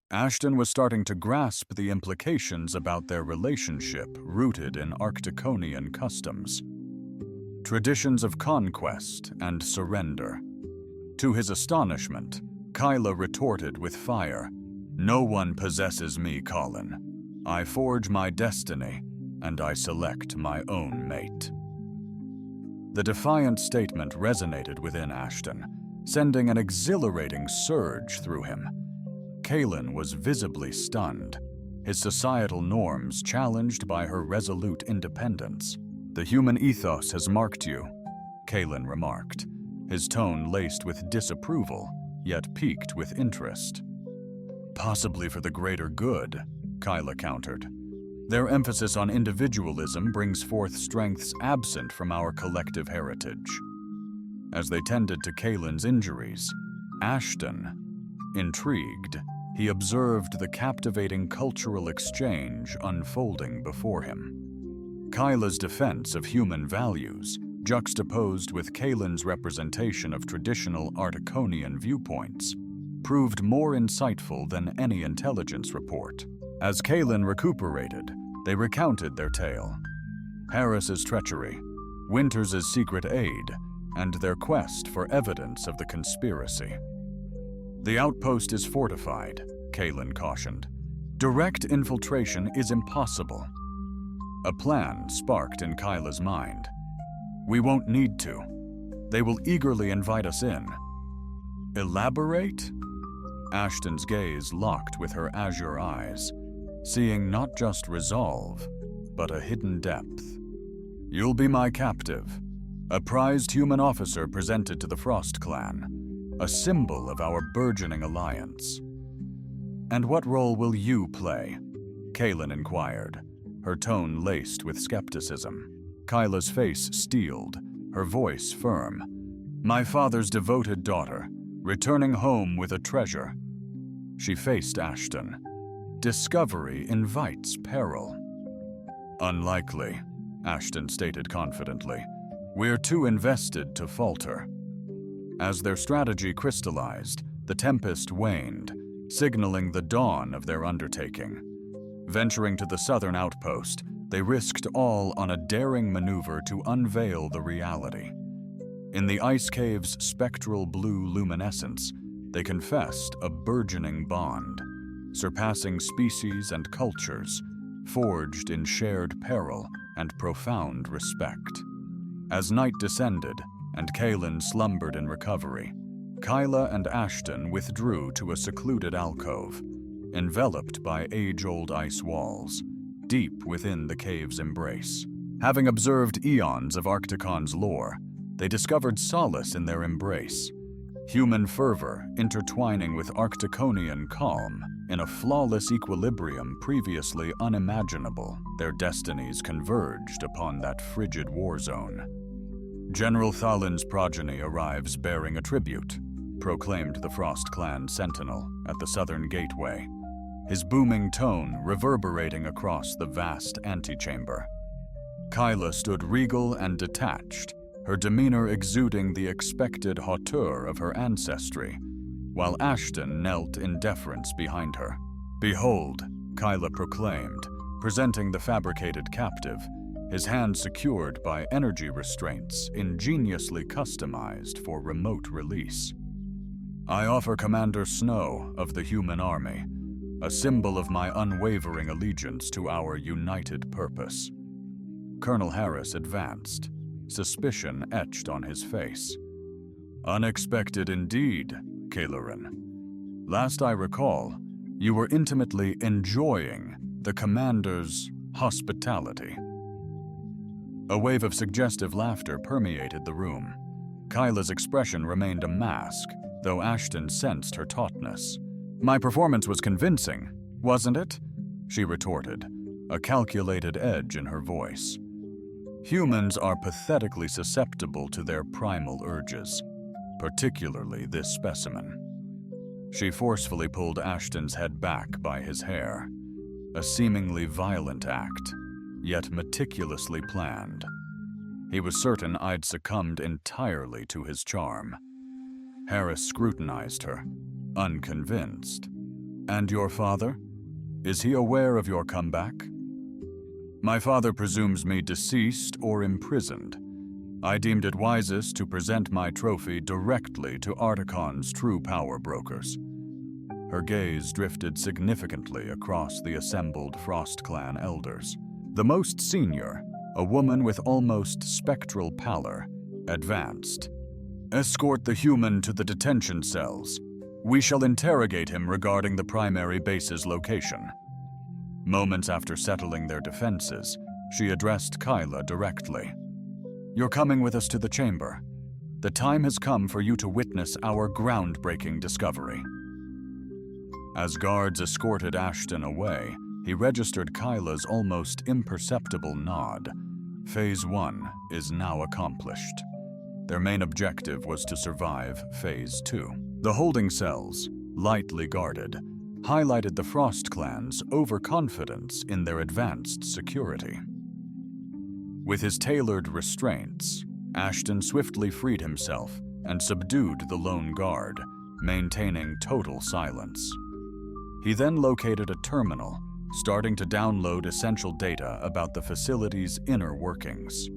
A: Ashton was starting to grasp the implications about their relationship rooted in Arcticonian customs. Traditions of conquest and surrender. To his astonishment, Kyla retorted with fire. "No one possesses me, Colin. I forge my destiny, and I select my own mate." The defiant statement resonated within Ashton, sending an exhilarating surge through him. Kaelin was visibly stunned, his societal norms challenged by her resolute independence. "The human ethos has marked you," Kaelin remarked, his tone laced with disapproval, yet piqued with interest. "Possibly for the greater good," Kyla countered. "Their emphasis on individualism brings forth strengths absent from our collective heritage." As they tended to Kaelin's injuries, Ashton, intrigued, he observed the captivating cultural exchange unfolding before him. Kyla's defense of human values, juxtaposed with Kaelin's representation of traditional Arcticonian viewpoints, proved more insightful than any intelligence report. As Kaelin recuperated, they recounted their tale. Harris's treachery, Winters' secret aid, and their quest for evidence of the conspiracy. The outpost is fortified, Kaelin cautioned. Direct infiltration is impossible. A plan sparked in Kyla's mind. We won't need to. They will eagerly invite us in. Elaborate? Ashton's gaze locked with her azure eyes, seeing not just resolve, but a hidden depth. You'll be my captive, a prized human officer presented to the Frost clan, a symbol of our burgeoning alliance. And what role will you play? Kaelin inquired, her tone laced with skepticism. Kyla's face steeled, her voice firm. My father's devoted daughter, returning home with a treasure. She faced Ashton. Discovery invites peril. Unlikely, Ashton stated confidently. We're too invested to falter. As their strategy crystallized, the tempest waned, signaling the dawn of their undertaking. Venturing to the southern outpost, they risked all on a daring maneuver to unveil the reality. In the ice cave's spectral blue luminescence, they confessed a burgeoning bond, surpassing species and cultures, forged in shared peril and profound respect. As night descended and Kaelin slumbered in recovery, Kyla and Ashton withdrew to a secluded alcove, enveloped by age-old ice walls, deep within the cave's embrace. Having observed eons of Arcticon's lore, they discovered solace in their embrace, human fervor intertwining with Arcticonian calm in a flawless equilibrium previously unimaginable. Their destinies converged upon that frigid war zone. General Thalin's progeny arrives bearing a tribute, proclaimed the Frost Clan sentinel at the southern gateway, his booming tone reverberating across the vast antechamber. Kyla stood regal and detached, her demeanor exuding the expected hauteur of her ancestry, while Ashton knelt in deference behind her. Behold, Kyla proclaimed, presenting the fabricated captive, his hand secured by energy restraints ingeniously customized for remote release. I offer Commander Snow of the human army, a symbol of my unwavering allegiance to our united purpose. Colonel Harris advanced, suspicion etched on his face. Unexpected indeed, Kaelin. Last I recall, you were intimately enjoying the Commander's hospitality. A wave of suggestive laughter permeated the room. Kyla's expression remained a mask, though Ashton sensed her tautness. My performance was convincing, wasn't it? She retorted, a calculated edge in her voice. Humans are pathetically susceptible to their primal urges, particularly this specimen. She forcefully pulled Ashton's head back by his hair, a seemingly violent act, yet meticulously planned. He was certain I'd succumbed entirely to his charm. Harris scrutinized her, unconvinced. And your father? Is he aware of your comeback? My father presumes me deceased or imprisoned. I deemed it wisest to present my trophy directly to Articon's true power brokers. Her gaze drifted significantly across the assembled Frost Clan elders. The most senior, a woman with almost spectral pallor, advanced. Escort the human to the detention cells. We shall interrogate him regarding the primary base's location. Moments after settling their defenses, she addressed Kyla directly. You're coming with us to the chamber. The time has come for you to witness our groundbreaking discovery. As guards escorted Ashton away, he registered Kyla's almost imperceptible nod. Phase 1 is now accomplished. Their main objective was to survive Phase 2. The holding cells, lightly guarded, highlighted the Frost Clan's overconfidence in their advanced security. With his tailored restraints, Ashton swiftly freed himself and subdued the lone guard, maintaining total silence. He then located a terminal, starting to download essential data about the facility's inner workings.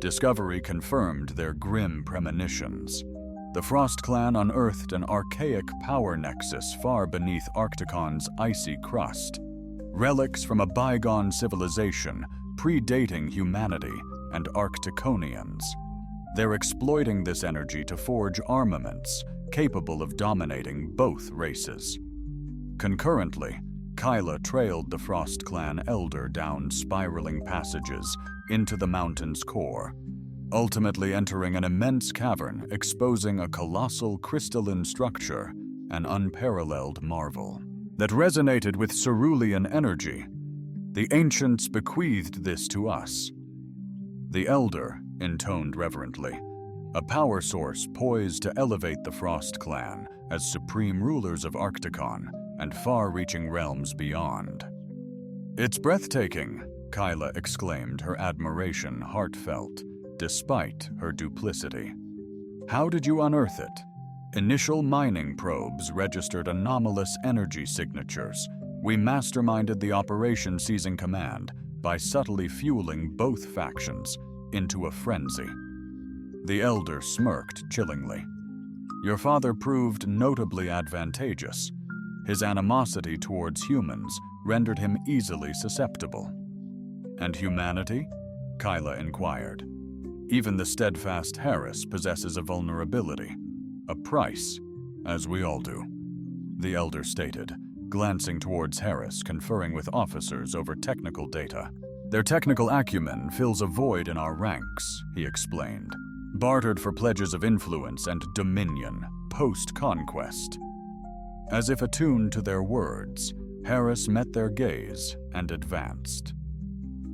A: Discovery confirmed their grim premonitions. The Frost Clan unearthed an archaic power nexus far beneath Arcticon's icy crust, relics from a bygone civilization predating humanity and Arcticonians. They're exploiting this energy to forge armaments capable of dominating both races. Concurrently, Kyla trailed the Frost Clan elder down spiraling passages into the mountain's core, ultimately entering an immense cavern exposing a colossal crystalline structure, an unparalleled marvel that resonated with cerulean energy. The ancients bequeathed this to us. The elder intoned reverently, a power source poised to elevate the Frost Clan as supreme rulers of Arcticon and far-reaching realms beyond. "It's breathtaking," Kyla exclaimed, her admiration heartfelt, despite her duplicity. "How did you unearth it?" "Initial mining probes registered anomalous energy signatures. We masterminded the operation seizing command by subtly fueling both factions into a frenzy." The elder smirked chillingly. "Your father proved notably advantageous. His animosity towards humans rendered him easily susceptible." "And humanity?" Kyla inquired. "Even the steadfast Harris possesses a vulnerability. A price, as we all do," the elder stated, glancing towards Harris, conferring with officers over technical data. "Their technical acumen fills a void in our ranks," he explained, "bartered for pledges of influence and dominion post-conquest." As if attuned to their words, Harris met their gaze and advanced.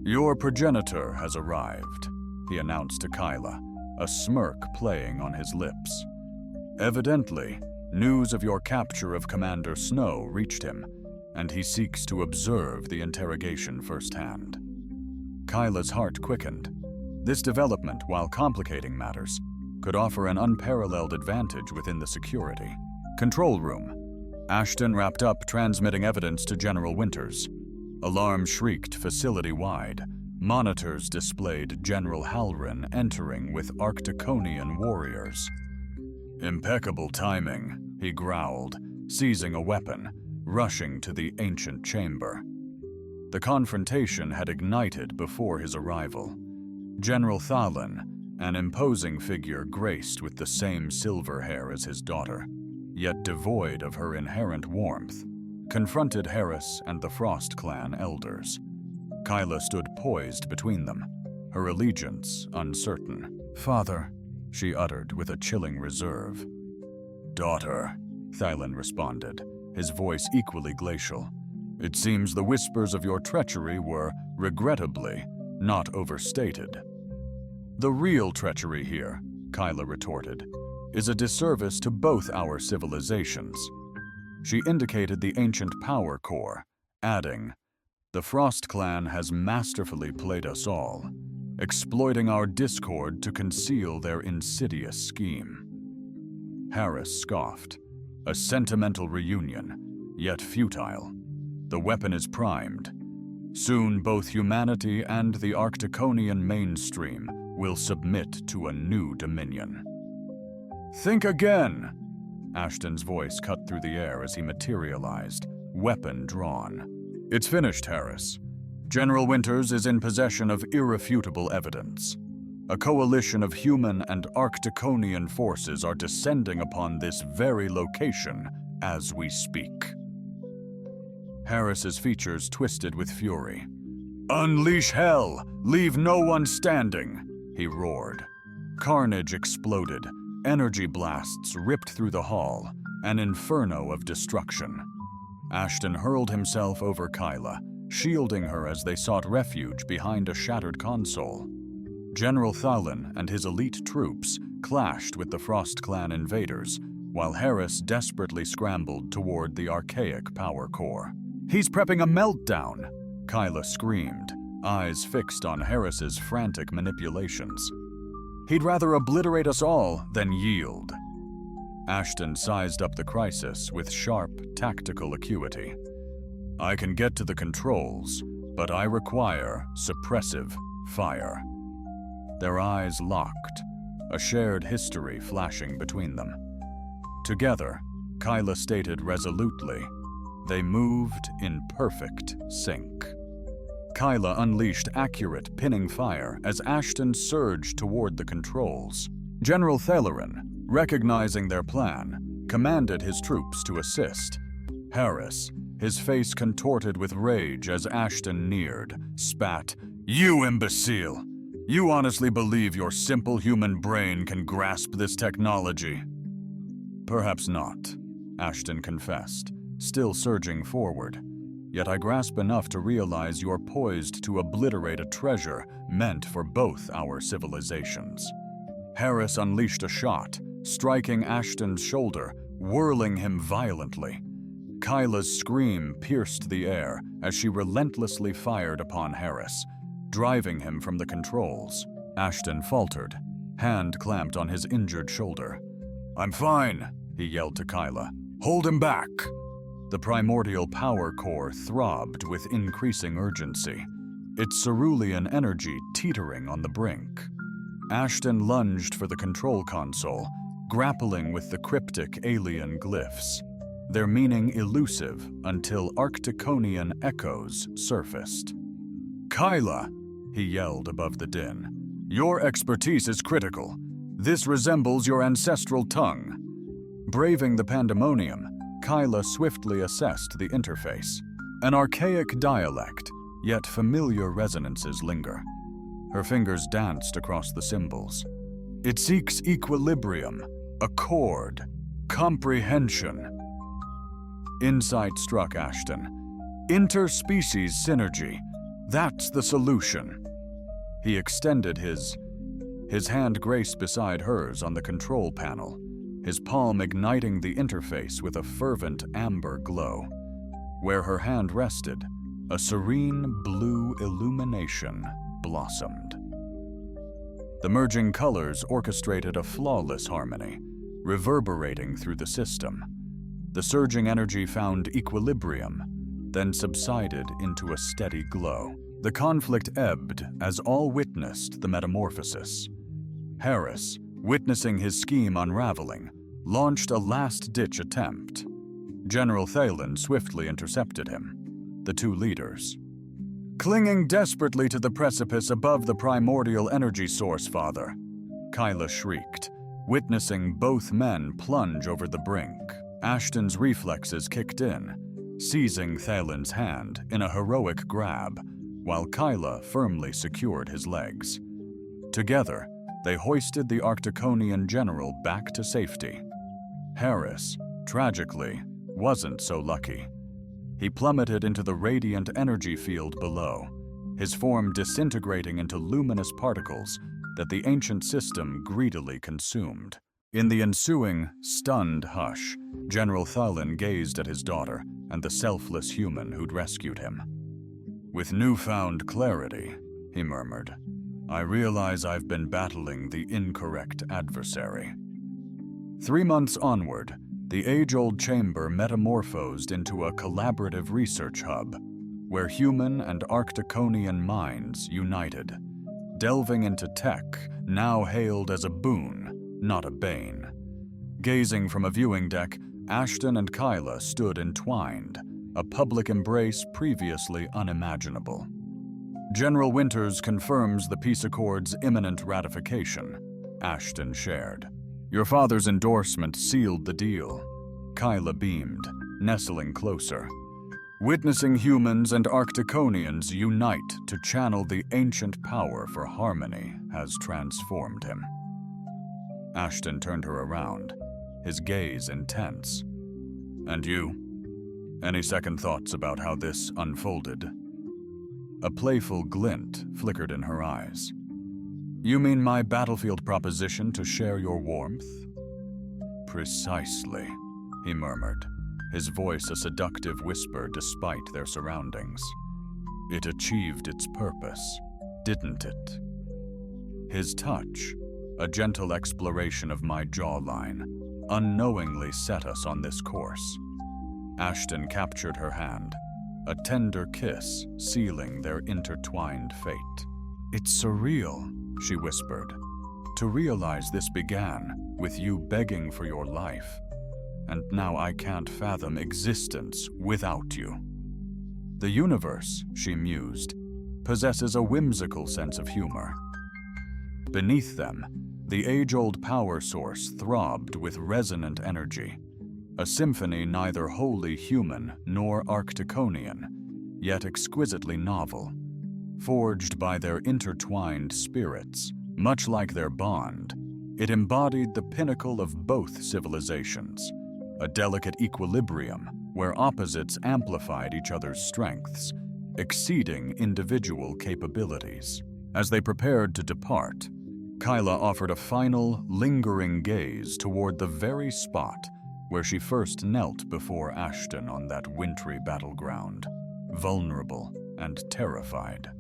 A: "Your progenitor has arrived," he announced to Kyla, a smirk playing on his lips. "Evidently, news of your capture of Commander Snow reached him, and he seeks to observe the interrogation firsthand." Kyla's heart quickened. This development, while complicating matters, could offer an unparalleled advantage within the security. "Control room." Ashton wrapped up transmitting evidence to General Winters. Alarm shrieked facility-wide. Monitors displayed General Halrin entering with Arcticonian warriors. "Impeccable timing," he growled, seizing a weapon, rushing to the ancient chamber. The confrontation had ignited before his arrival. General Thalin, an imposing figure graced with the same silver hair as his daughter, yet devoid of her inherent warmth, confronted Harris and the Frost Clan elders. Kyla stood poised between them, her allegiance uncertain. "Father," she uttered with a chilling reserve. "Daughter," Thalin responded, his voice equally glacial. "It seems the whispers of your treachery were, regrettably, not overstated." "The real treachery here," Kyla retorted, "is a disservice to both our civilizations." She indicated the ancient power core, adding, "The Frost Clan has masterfully played us all, exploiting our discord to conceal their insidious scheme." Harris scoffed. "A sentimental reunion, yet futile. The weapon is primed. Soon both humanity and the Arcticonian mainstream will submit to a new dominion." "Think again!" Ashton's voice cut through the air as he materialized, weapon drawn. "It's finished, Harris. General Winters is in possession of irrefutable evidence. A coalition of human and Arcticonian forces are descending upon this very location as we speak." Harris's features twisted with fury. "Unleash hell! Leave no one standing!" he roared. Carnage exploded. Energy blasts ripped through the hall, an inferno of destruction. Ashton hurled himself over Kyla, shielding her as they sought refuge behind a shattered console. General Thalin and his elite troops clashed with the Frost Clan invaders, while Harris desperately scrambled toward the archaic power core. "He's prepping a meltdown!" Kyla screamed, eyes fixed on Harris's frantic manipulations. "He'd rather obliterate us all than yield." Ashton sized up the crisis with sharp, tactical acuity. I can get to the controls, but I require suppressive fire. Their eyes locked, a shared history flashing between them. Together, Kyla stated resolutely, they moved in perfect sync. Kyla unleashed accurate, pinning fire as Ashton surged toward the controls. General Thalerin, recognizing their plan, commanded his troops to assist. Harris, his face contorted with rage as Ashton neared, spat, "You imbecile! You honestly believe your simple human brain can grasp this technology?" "Perhaps not," Ashton confessed, still surging forward. "Yet I grasp enough to realize you're poised to obliterate a treasure meant for both our civilizations." Harris unleashed a shot, striking Ashton's shoulder, whirling him violently. Kyla's scream pierced the air as she relentlessly fired upon Harris, driving him from the controls. Ashton faltered, hand clamped on his injured shoulder. "I'm fine," he yelled to Kyla. "Hold him back." The primordial power core throbbed with increasing urgency, its cerulean energy teetering on the brink. Ashton lunged for the control console, grappling with the cryptic alien glyphs, their meaning elusive until Arcticonian echoes surfaced. "Kyla," he yelled above the din, "your expertise is critical. This resembles your ancestral tongue." Braving the pandemonium, Kyla swiftly assessed the interface. An archaic dialect, yet familiar resonances linger. Her fingers danced across the symbols. It seeks equilibrium, accord, comprehension. Insight struck Ashton. Interspecies synergy. That's the solution. He extended his hand graced beside hers on the control panel, his palm igniting the interface with a fervent amber glow. Where her hand rested, a serene blue illumination blossomed. The merging colors orchestrated a flawless harmony, reverberating through the system. The surging energy found equilibrium, then subsided into a steady glow. The conflict ebbed as all witnessed the metamorphosis. Harris, witnessing his scheme unraveling, launched a last-ditch attempt. General Thalen swiftly intercepted him. The two leaders. "Clinging desperately to the precipice above the primordial energy source, Father," Kyla shrieked, witnessing both men plunge over the brink. Ashton's reflexes kicked in, seizing Thalen's hand in a heroic grab, while Kyla firmly secured his legs. Together, they hoisted the Arcticonian general back to safety. Harris, tragically, wasn't so lucky. He plummeted into the radiant energy field below, his form disintegrating into luminous particles that the ancient system greedily consumed. In the ensuing, stunned hush, General Thalen gazed at his daughter and the selfless human who'd rescued him. "With newfound clarity," he murmured, "I realize I've been battling the incorrect adversary." 3 months onward, the age-old chamber metamorphosed into a collaborative research hub, where human and Arcticonian minds united, delving into tech now hailed as a boon, not a bane. Gazing from a viewing deck, Ashton and Kyla stood entwined, a public embrace previously unimaginable. "General Winters confirms the peace accord's imminent ratification," Ashton shared. "Your father's endorsement sealed the deal." Kyla beamed, nestling closer. Witnessing humans and Arcticonians unite to channel the ancient power for harmony has transformed him. Ashton turned her around, his gaze intense. "And you? Any second thoughts about how this unfolded?" A playful glint flickered in her eyes. "You mean my battlefield proposition to share your warmth?" "Precisely," he murmured, his voice a seductive whisper despite their surroundings. "It achieved its purpose, didn't it?" His touch, a gentle exploration of my jawline, unknowingly set us on this course. Ashton captured her hand, a tender kiss sealing their intertwined fate. "It's surreal," she whispered, "to realize this began with you begging for your life, and now I can't fathom existence without you." The universe, she mused, possesses a whimsical sense of humor. Beneath them, the age-old power source throbbed with resonant energy, a symphony neither wholly human nor Arcticonian, yet exquisitely novel. Forged by their intertwined spirits, much like their bond, it embodied the pinnacle of both civilizations, a delicate equilibrium where opposites amplified each other's strengths, exceeding individual capabilities. As they prepared to depart, Kyla offered a final, lingering gaze toward the very spot where she first knelt before Ashton on that wintry battleground, vulnerable and terrified.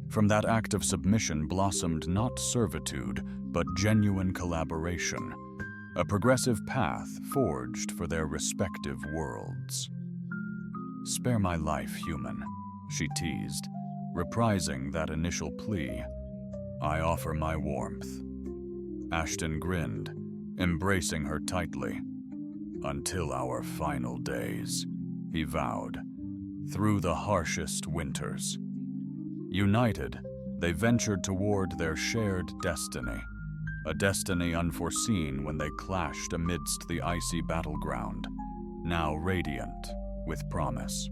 A: From that act of submission blossomed not servitude, but genuine collaboration, a progressive path forged for their respective worlds. "Spare my life, human," she teased, reprising that initial plea. "I offer my warmth." Ashton grinned, embracing her tightly. "Until our final days," he vowed, "through the harshest winters." United, they ventured toward their shared destiny, a destiny unforeseen when they clashed amidst the icy battleground, now radiant with promise.